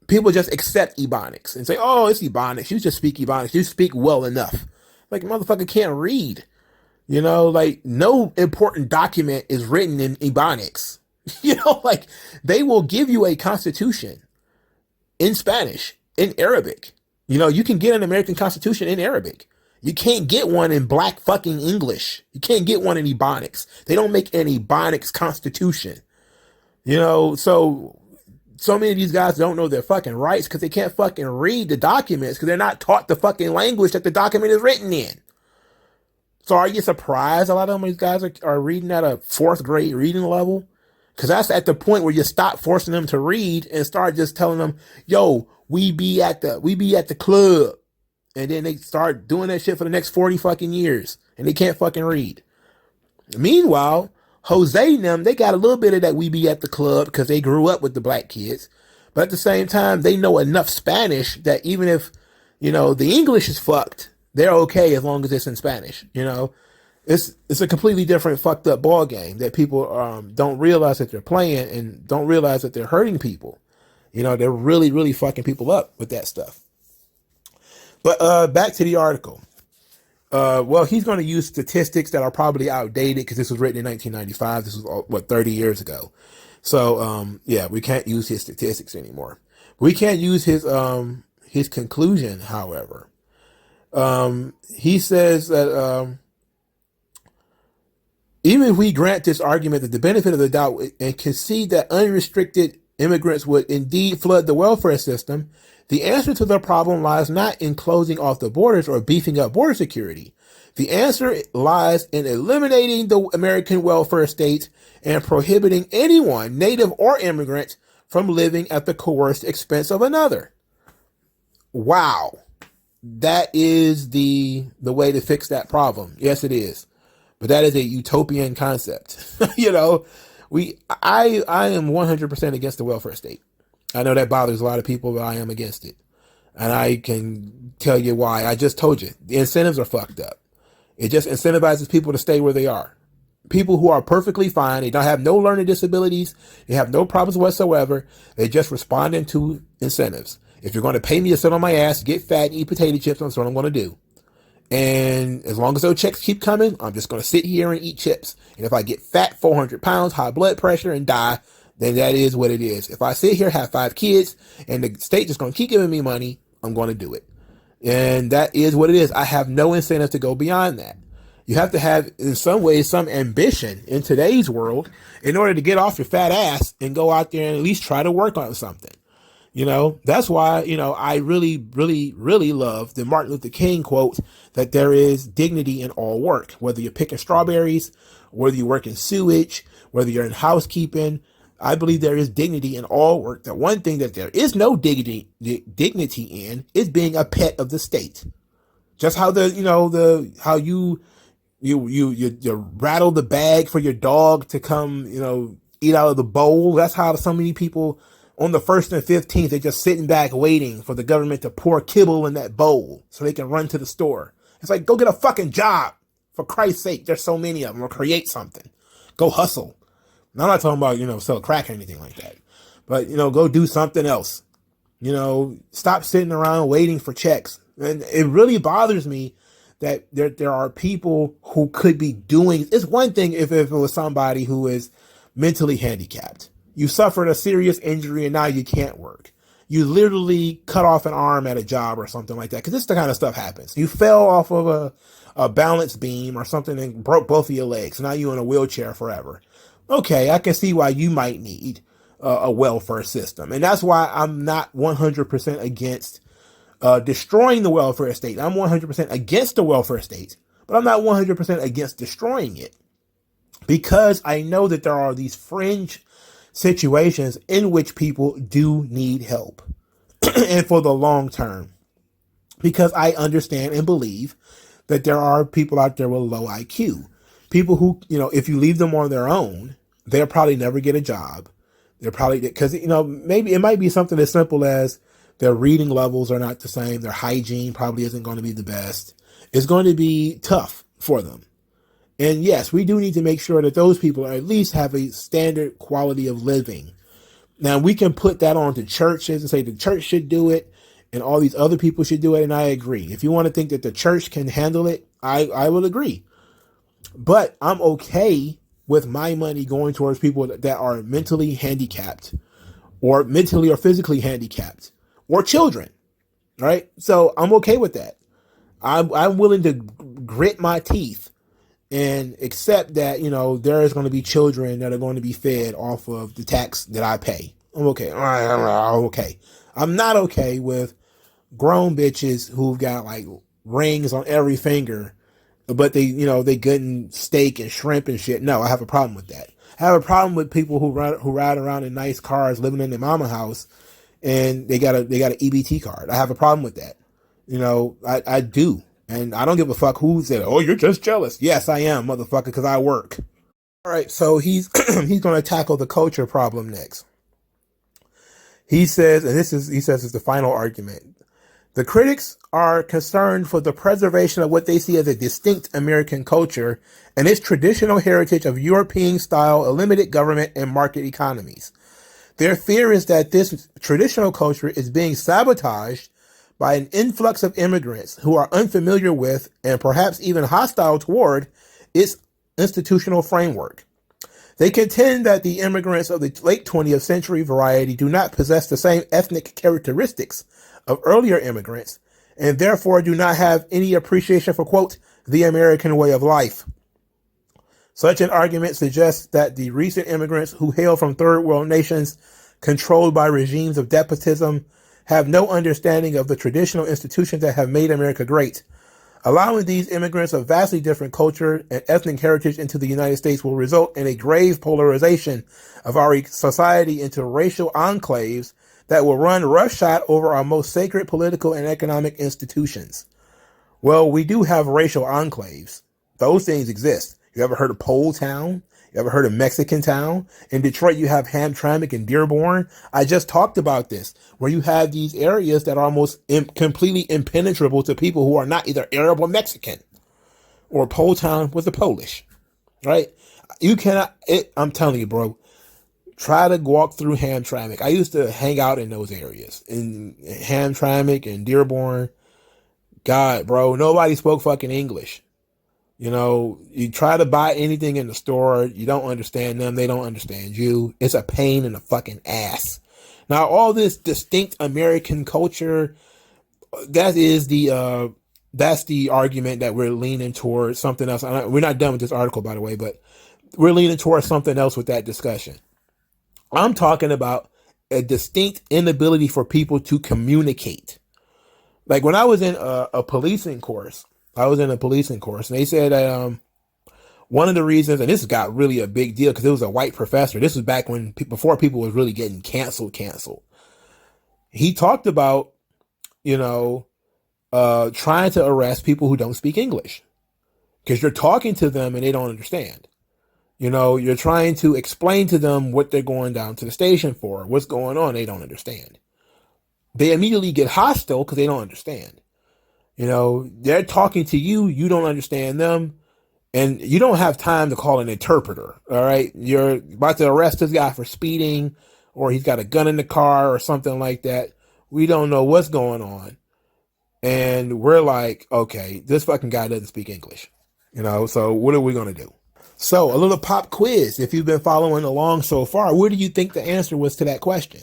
People just accept Ebonics and say, oh, it's Ebonics. You just speak Ebonics. You speak well enough. Like, motherfucker can't read. You know, like, no important document is written in Ebonics. You know, like, they will give you a constitution in Spanish, in Arabic. You know, you can get an American Constitution in Arabic. You can't get one in black fucking English. You can't get one in Ebonics. They don't make an Ebonics Constitution. You know, so many of these guys don't know their fucking rights because they can't fucking read the documents because they're not taught the fucking language that the document is written in. So are you surprised a lot of these guys are reading at a 4th grade reading level? Because that's at the point where you stop forcing them to read and start just telling them, yo, we be at the club. And then they start doing that shit for the next 40 fucking years. And they can't fucking read. Meanwhile, Jose and them, they got a little bit of that we be at the club because they grew up with the black kids. But at the same time, they know enough Spanish that even if, you know, the English is fucked, they're okay as long as it's in Spanish. You know, it's a completely different fucked up ball game that people don't realize that they're playing and don't realize that they're hurting people. You know, they're really, really fucking people up with that stuff. But back to the article. Well, he's going to use statistics that are probably outdated because this was written in 1995. This was 30 years ago. So, yeah, we can't use his statistics anymore. We can't use his conclusion, however. He says that, even if we grant this argument that the benefit of the doubt and concede that unrestricted immigrants would indeed flood the welfare system, the answer to the problem lies not in closing off the borders or beefing up border security. The answer lies in eliminating the American welfare state and prohibiting anyone, native or immigrant, from living at the coerced expense of another. Wow. That is the way to fix that problem. Yes, it is. But that is a utopian concept. You know, I am 100% against the welfare state. I know that bothers a lot of people, but I am against it. And I can tell you why. I just told you. The incentives are fucked up. It just incentivizes people to stay where they are. People who are perfectly fine. They don't have no learning disabilities. They have no problems whatsoever. They just responding to incentives. If you're going to pay me to sit on my ass, get fat, and eat potato chips, that's what I'm going to do. And as long as those checks keep coming, I'm just going to sit here and eat chips. And if I get fat, 400 pounds, high blood pressure, and die, then that is what it is. If I sit here, have 5 kids, and the state just going to keep giving me money, I'm going to do it. And that is what it is. I have no incentive to go beyond that. You have to have, in some ways, some ambition in today's world in order to get off your fat ass and go out there and at least try to work on something. You know, that's why, you know, I really, really, really love the Martin Luther King quote that there is dignity in all work, whether you're picking strawberries, whether you work in sewage, whether you're in housekeeping. I believe there is dignity in all work. The one thing that there is no dignity in is being a pet of the state. Just how how you rattle the bag for your dog to come, eat out of the bowl. That's how so many people on the 1st and 15th, they're just sitting back waiting for the government to pour kibble in that bowl so they can run to the store. It's like, go get a fucking job. For Christ's sake, there's so many of them. Or create something. Go hustle. And I'm not talking about, sell crack or anything like that. But, go do something else. Stop sitting around waiting for checks. And it really bothers me that there are people who could be doing. It's one thing if it was somebody who is mentally handicapped. You suffered a serious injury and now you can't work. You literally cut off an arm at a job or something like that. Because this is the kind of stuff happens. You fell off of a balance beam or something and broke both of your legs. Now you're in a wheelchair forever. Okay, I can see why you might need a welfare system. And that's why I'm not 100% against destroying the welfare state. I'm 100% against the welfare state, but I'm not 100% against destroying it. Because I know that there are these fringe situations in which people do need help. And for the long term. Because I understand and believe that there are people out there with low IQ. People who, if you leave them on their own, they'll probably never get a job. They're probably, because, maybe it might be something as simple as their reading levels are not the same. Their hygiene probably isn't going to be the best. It's going to be tough for them. And yes, we do need to make sure that those people at least have a standard quality of living. Now, we can put that on to churches and say the church should do it and all these other people should do it. And I agree. If you want to think that the church can handle it, I will agree. But I'm okay with my money going towards people that are mentally handicapped or mentally or physically handicapped or children. Right. So I'm okay with that. I'm willing to grit my teeth and accept that, there is going to be children that are going to be fed off of the tax that I pay. I'm okay. I'm okay. I'm not okay with grown bitches who've got like rings on every finger, but they getting steak and shrimp and shit. No, I have a problem with that. I have a problem with people who ride around in nice cars, living in their mama house, and they got a EBT card. I have a problem with that. I do. And I don't give a fuck who said, oh, you're just jealous. Yes, I am, motherfucker, because I work. All right, so he's going to tackle the culture problem next. He says, and he says it's the final argument. The critics are concerned for the preservation of what they see as a distinct American culture and its traditional heritage of European-style limited government and market economies. Their fear is that this traditional culture is being sabotaged by an influx of immigrants who are unfamiliar with and perhaps even hostile toward its institutional framework. They contend that the immigrants of the late 20th century variety do not possess the same ethnic characteristics of earlier immigrants and therefore do not have any appreciation for, quote, the American way of life. Such an argument suggests that the recent immigrants who hail from third world nations controlled by regimes of despotism have no understanding of the traditional institutions that have made America great. Allowing these immigrants of vastly different culture and ethnic heritage into the United States will result in a grave polarization of our society into racial enclaves that will run roughshod over our most sacred political and economic institutions. Well, we do have racial enclaves. Those things exist. You ever heard of Pole Town? You ever heard of Mexican Town? In Detroit, you have Hamtramck and Dearborn. I just talked about this, where you have these areas that are almost completely impenetrable to people who are not either Arab or Mexican, or Pole Town with the Polish, right? You cannot, I'm telling you, bro, try to walk through Hamtramck. I used to hang out in those areas, in Hamtramck and Dearborn. God, bro, nobody spoke fucking English. You try to buy anything in the store, you don't understand them, they don't understand you. It's a pain in the fucking ass. Now, all this distinct American culture, that's the argument that we're leaning towards something else. We're not done with this article, by the way, but we're leaning towards something else with that discussion. I'm talking about a distinct inability for people to communicate. Like when I was in a policing course, and they said that one of the reasons, and this got really a big deal because it was a white professor. This was back when before people was really getting canceled. He talked about, trying to arrest people who don't speak English because you're talking to them and they don't understand. You're trying to explain to them what they're going down to the station for, what's going on. They don't understand. They immediately get hostile because they don't understand. They're talking to you. You don't understand them. And you don't have time to call an interpreter. All right. You're about to arrest this guy for speeding, or he's got a gun in the car or something like that. We don't know what's going on. And we're like, okay, this fucking guy doesn't speak English. So what are we going to do? So a little pop quiz. If you've been following along so far, what do you think the answer was to that question?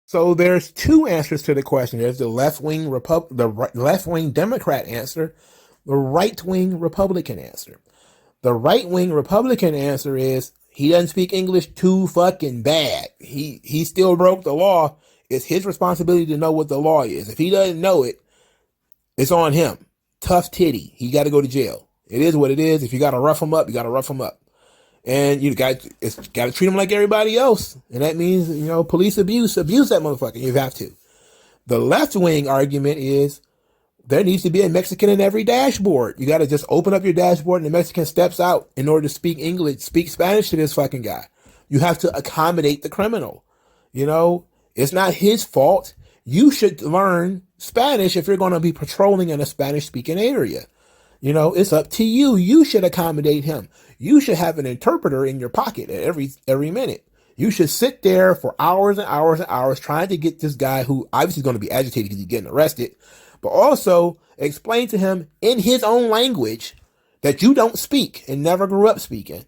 So there's two answers to the question. There's the left-wing Democrat answer, the right-wing Republican answer. The right-wing Republican answer is he doesn't speak English too fucking bad. He still broke the law. It's his responsibility to know what the law is. If he doesn't know it, it's on him. Tough titty. He got to go to jail. It is what it is. If you got to rough him up, you got to rough him up. And you got to treat him like everybody else. And that means, police abuse that motherfucker. You have to. The left-wing argument is there needs to be a Mexican in every dashboard. You got to just open up your dashboard and the Mexican steps out in order to speak Spanish to this fucking guy. You have to accommodate the criminal. It's not his fault. You should learn Spanish if you're going to be patrolling in a Spanish-speaking area. It's up to you. You should accommodate him. You should have an interpreter in your pocket at every minute. You should sit there for hours and hours and hours trying to get this guy, who obviously is going to be agitated because he's getting arrested, but also explain to him in his own language that you don't speak and never grew up speaking,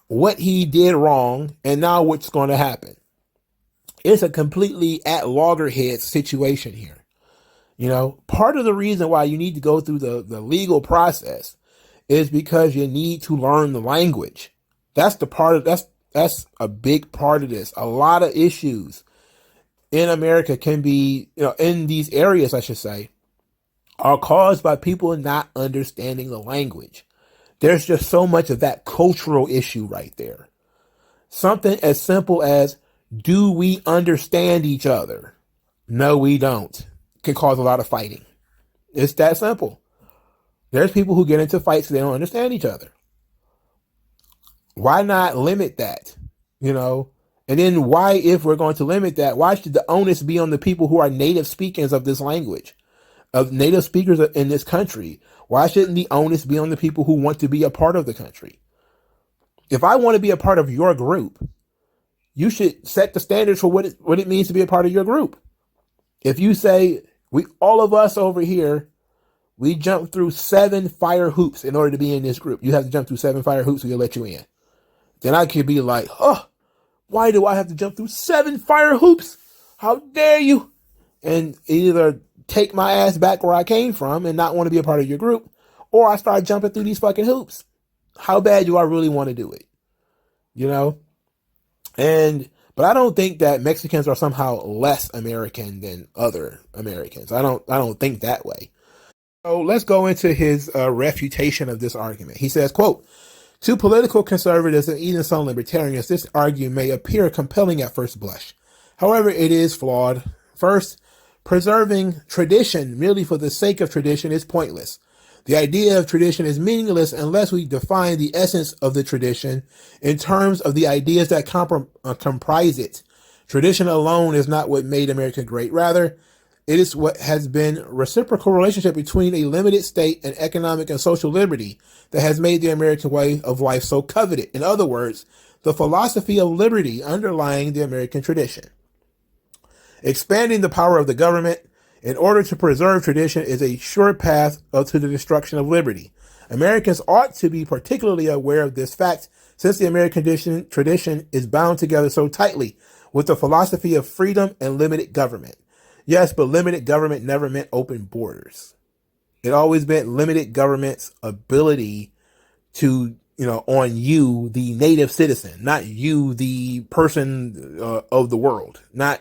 what he did wrong and now what's going to happen. It's a completely at loggerheads situation here. Part of the reason why you need to go through the legal process is because you need to learn the language. That's a big part of this. A lot of issues in America can be, in these areas, I should say, are caused by people not understanding the language. There's just so much of that cultural issue right there. Something as simple as, do we understand each other? No, we don't. Can cause a lot of fighting. It's that simple. There's people who get into fights because they don't understand each other. Why not limit that? And then why, if we're going to limit that, why should the onus be on the people who are native speakers of this language, of native speakers in this country? Why shouldn't the onus be on the people who want to be a part of the country? If I want to be a part of your group, you should set the standards for what it means to be a part of your group. If you say, all of us over here, we jump through 7 fire hoops in order to be in this group. You have to jump through 7 fire hoops so we'll let you in. Then I could be like, why do I have to jump through 7 fire hoops? How dare you? And either take my ass back where I came from and not want to be a part of your group, or I start jumping through these fucking hoops. How bad do I really want to do it? But I don't think that Mexicans are somehow less American than other Americans. I don't think that way. So let's go into his refutation of this argument. He says, quote, to political conservatives and even some libertarians, this argument may appear compelling at first blush. However, it is flawed. First, preserving tradition merely for the sake of tradition is pointless. The idea of tradition is meaningless unless we define the essence of the tradition in terms of the ideas that comprise it. Tradition alone is not what made America great. Rather, it is what has been reciprocal relationship between a limited state and economic and social liberty that has made the American way of life so coveted. In other words, the philosophy of liberty underlying the American tradition. Expanding the power of the government in order to preserve tradition is a sure path to the destruction of liberty. Americans ought to be particularly aware of this fact, since the American tradition is bound together so tightly with the philosophy of freedom and limited government. Yes, but limited government never meant open borders. It always meant limited government's ability to, on you, the native citizen, not you, the person of the world, not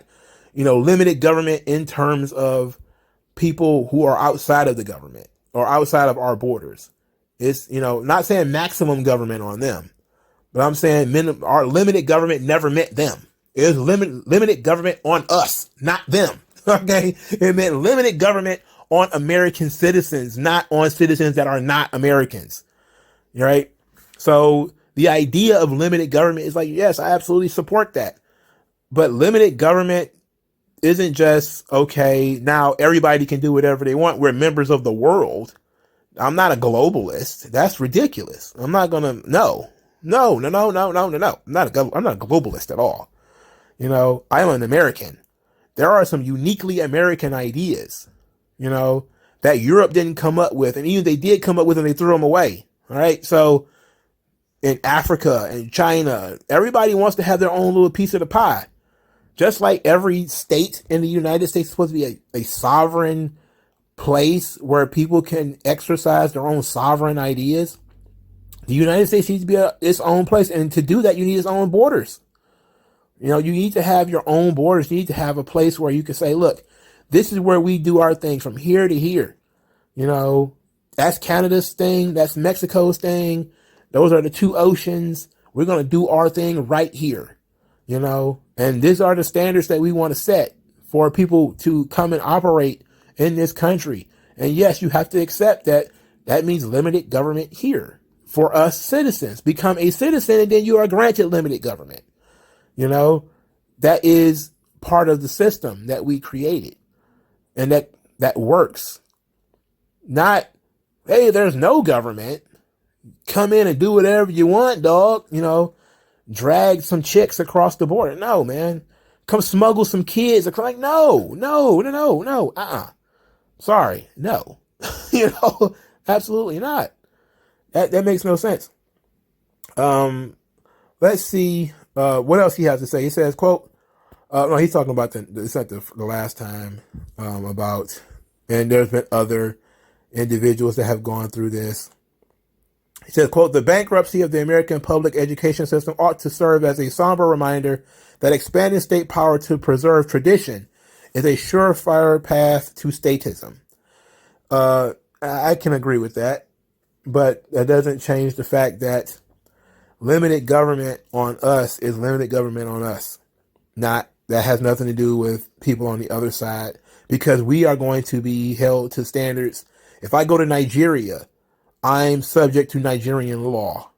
limited government in terms of people who are outside of the government or outside of our borders. It's, not saying maximum government on them, but I'm saying our limited government never meant them. It was limited government on us, not them. Okay. It meant limited government on American citizens, not on citizens that are not Americans. Right. So The idea of limited government is like, yes, I absolutely support that. But limited government isn't just, okay, now everybody can do whatever they want. We're members of the world. I'm not a globalist. That's ridiculous. I'm not going to, no. I'm not a globalist at all. You know, I'm an American. There are some uniquely American ideas, you know, that Europe didn't come up with. And even they did come up with them, they threw them away. All right. So in Africa and China, everybody wants to have their own little piece of the pie. Just like every state in the United States is supposed to be a sovereign place where people can exercise their own sovereign ideas. The United States needs to be its own place. And to do that, you need its own borders. You know, you need to have your own borders. You need to have a place where you can say, look, this is where we do our thing from here to here. You know, that's Canada's thing. That's Mexico's thing. Those are the two oceans. We're going to do our thing right here, you know, and these are the standards that we want to set for people to come and operate in this country. And yes, you have to accept that that means limited government here for us citizens. Become a citizen and then you are granted limited government. You know, that is part of the system that we created and that works. Not, hey, there's no government. Come in and do whatever you want, dog. You know, drag some chicks across the border. No, man. Come smuggle some kids. Like, no. Sorry. No. You know, absolutely not. That makes no sense. Let's see what else he has to say. He says, quote, no, he's talking about it's not the last time about, and there's been other individuals that have gone through this. He says, quote, the bankruptcy of the American public education system ought to serve as a somber reminder that expanding state power to preserve tradition is a surefire path to statism. I can agree with that, but that doesn't change the fact that limited government on us is limited government on us. That has nothing to do with people on the other side, because we are going to be held to standards. If I go to Nigeria, I'm subject to Nigerian law.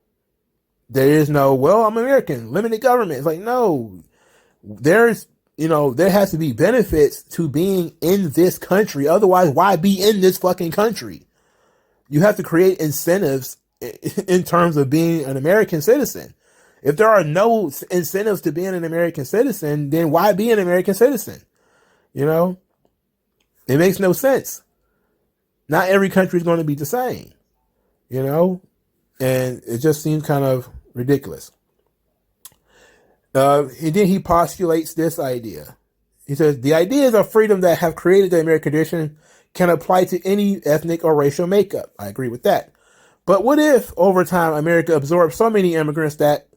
There is no, well, I'm American, limited government. It's like, no, there has to be benefits to being in this country. Otherwise, why be in this fucking country? You have to create incentives in terms of being an American citizen. If there are no incentives to being an American citizen, then why be an American citizen? You know, it makes no sense. Not every country is going to be the same. You know, and it just seems kind of ridiculous. And then he postulates this idea. He says, the ideas of freedom that have created the American tradition can apply to any ethnic or racial makeup. I agree with that. But what if, over time, America absorbed so many immigrants that,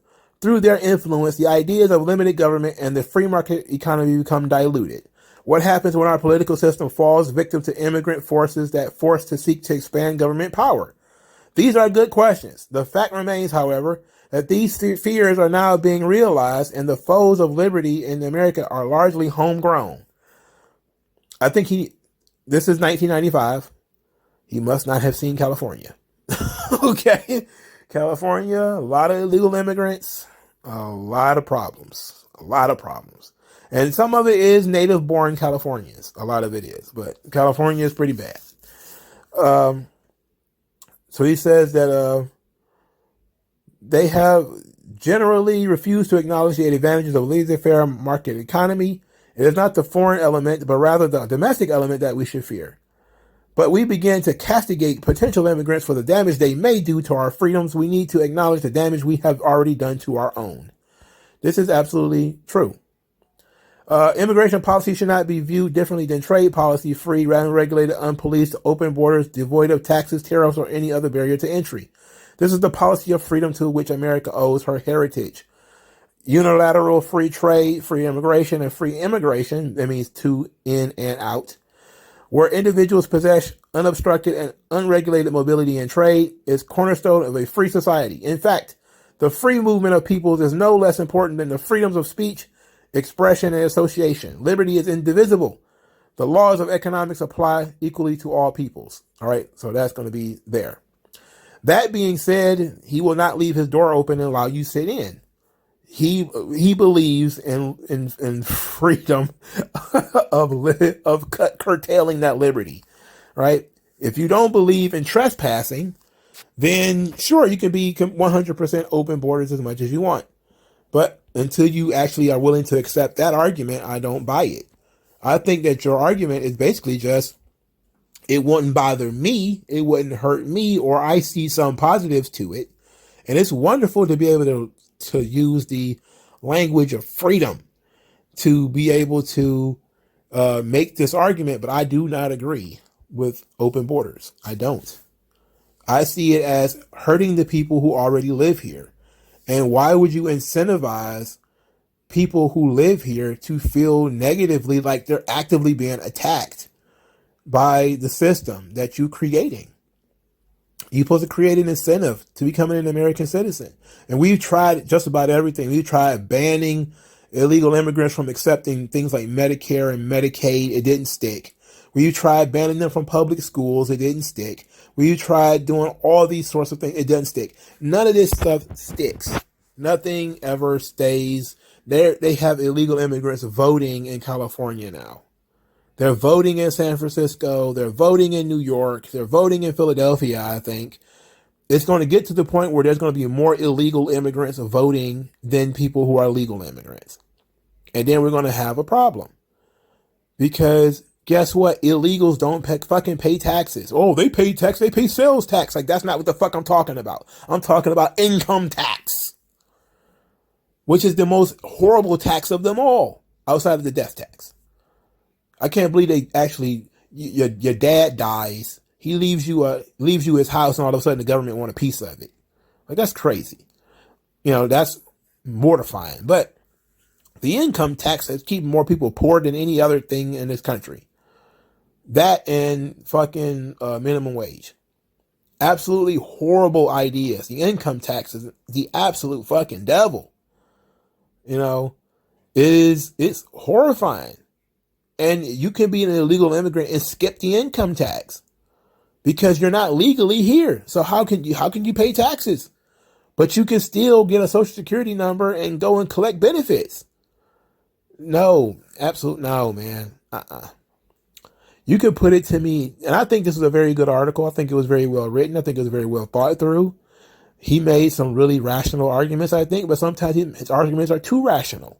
through their influence, the ideas of limited government and the free market economy become diluted? What happens when our political system falls victim to immigrant forces that force to seek to expand government power? These are good questions. The fact remains, however, that these fears are now being realized and the foes of liberty in America are largely homegrown. I think this is 1995. He must not have seen California. Okay. California, a lot of illegal immigrants, a lot of problems. And some of it is native born Californians. A lot of it is, but California is pretty bad. So he says that they have generally refused to acknowledge the advantages of a fair market economy. It is not the foreign element, but rather the domestic element that we should fear. But we begin to castigate potential immigrants for the damage they may do to our freedoms. We need to acknowledge the damage we have already done to our own. This is absolutely true. Immigration policy should not be viewed differently than trade policy: free, unregulated, unpoliced, open borders, devoid of taxes, tariffs, or any other barrier to entry. This is the policy of freedom to which America owes her heritage. Unilateral free trade, free immigration, and free immigration, that means to, in, and out, where individuals possess unobstructed and unregulated mobility and trade, is cornerstone of a free society. In fact, the free movement of peoples is no less important than the freedoms of speech, expression, and association. Liberty is indivisible. The laws of economics apply equally to all peoples. All right, so that's going to be there. That being said, he will not leave his door open and allow you sit in. He believes in freedom of curtailing that liberty, right? If you don't believe in trespassing, then sure, you can be 100% open borders as much as you want. But until you actually are willing to accept that argument, I don't buy it. I think that your argument is basically just, it wouldn't bother me, it wouldn't hurt me, or I see some positives to it. And it's wonderful to be able to use the language of freedom to be able to make this argument, but I do not agree with open borders. I don't. I see it as hurting the people who already live here. And why would you incentivize people who live here to feel negatively like they're actively being attacked by the system that you're creating? You're supposed to create an incentive to becoming an American citizen. And we've tried just about everything. We've tried banning illegal immigrants from accepting things like Medicare and Medicaid. It didn't stick. We've tried banning them from public schools. It didn't stick. We've tried doing all these sorts of things. It doesn't stick. None of this stuff sticks. Nothing ever stays. They have illegal immigrants voting in California now. They're voting in San Francisco. They're voting in New York. They're voting in Philadelphia, I think. It's going to get to the point where there's going to be more illegal immigrants voting than people who are legal immigrants. And then we're going to have a problem. Because guess what? Illegals don't fucking pay taxes. Oh, they pay tax. They pay sales tax. Like, that's not what the fuck I'm talking about. I'm talking about income tax, which is the most horrible tax of them all outside of the death tax. I can't believe they actually, your dad dies. He leaves you his house, and all of a sudden the government want a piece of it. Like, that's crazy. That's mortifying. But the income tax is keeping more people poor than any other thing in this country. That and fucking minimum wage. Absolutely horrible ideas. The income tax is the absolute fucking devil. It's horrifying. And you can be an illegal immigrant and skip the income tax because you're not legally here. So how can you pay taxes? But you can still get a social security number and go and collect benefits. No, absolutely no, man. You could put it to me, and I think this is a very good article. I think it was very well written. I think it was very well thought through. He made some really rational arguments, I think, but sometimes his arguments are too rational.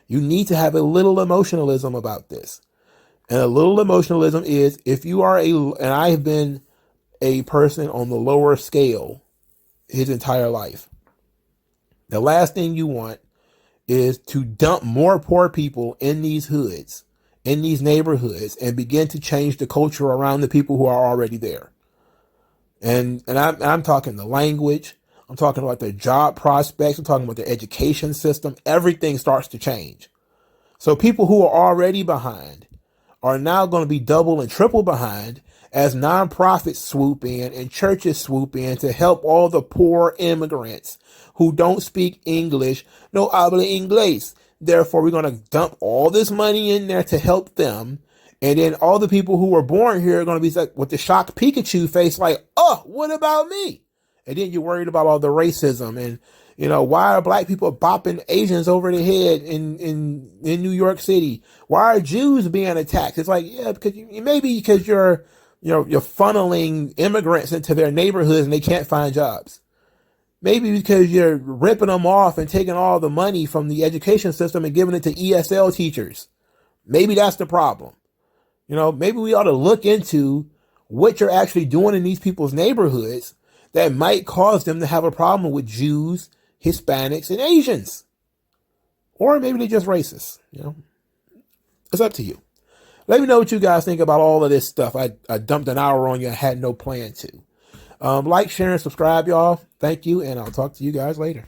You need to have a little emotionalism about this. And a little emotionalism is, if you are and I have been a person on the lower scale his entire life. The last thing you want is to dump more poor people in these hoods, in these neighborhoods, and begin to change the culture around the people who are already there. And I'm talking the language. I'm talking about their job prospects. I'm talking about their education system. Everything starts to change. So people who are already behind are now going to be double and triple behind as nonprofits swoop in and churches swoop in to help all the poor immigrants who don't speak English. No habla inglés. Therefore, we're going to dump all this money in there to help them. And then all the people who were born here are going to be like with the shocked Pikachu face, like, oh, what about me? And then you're worried about all the racism and, why are black people bopping Asians over the head in New York City? Why are Jews being attacked? It's like, yeah, because you're funneling immigrants into their neighborhoods and they can't find jobs. Maybe because you're ripping them off and taking all the money from the education system and giving it to ESL teachers. Maybe that's the problem. Maybe we ought to look into what you're actually doing in these people's neighborhoods that might cause them to have a problem with Jews, Hispanics, and Asians. Or maybe they're just racist. It's up to you. Let me know what you guys think about all of this stuff. I dumped an hour on you. I had no plan to. Like, share, and subscribe, y'all. Thank you, and I'll talk to you guys later.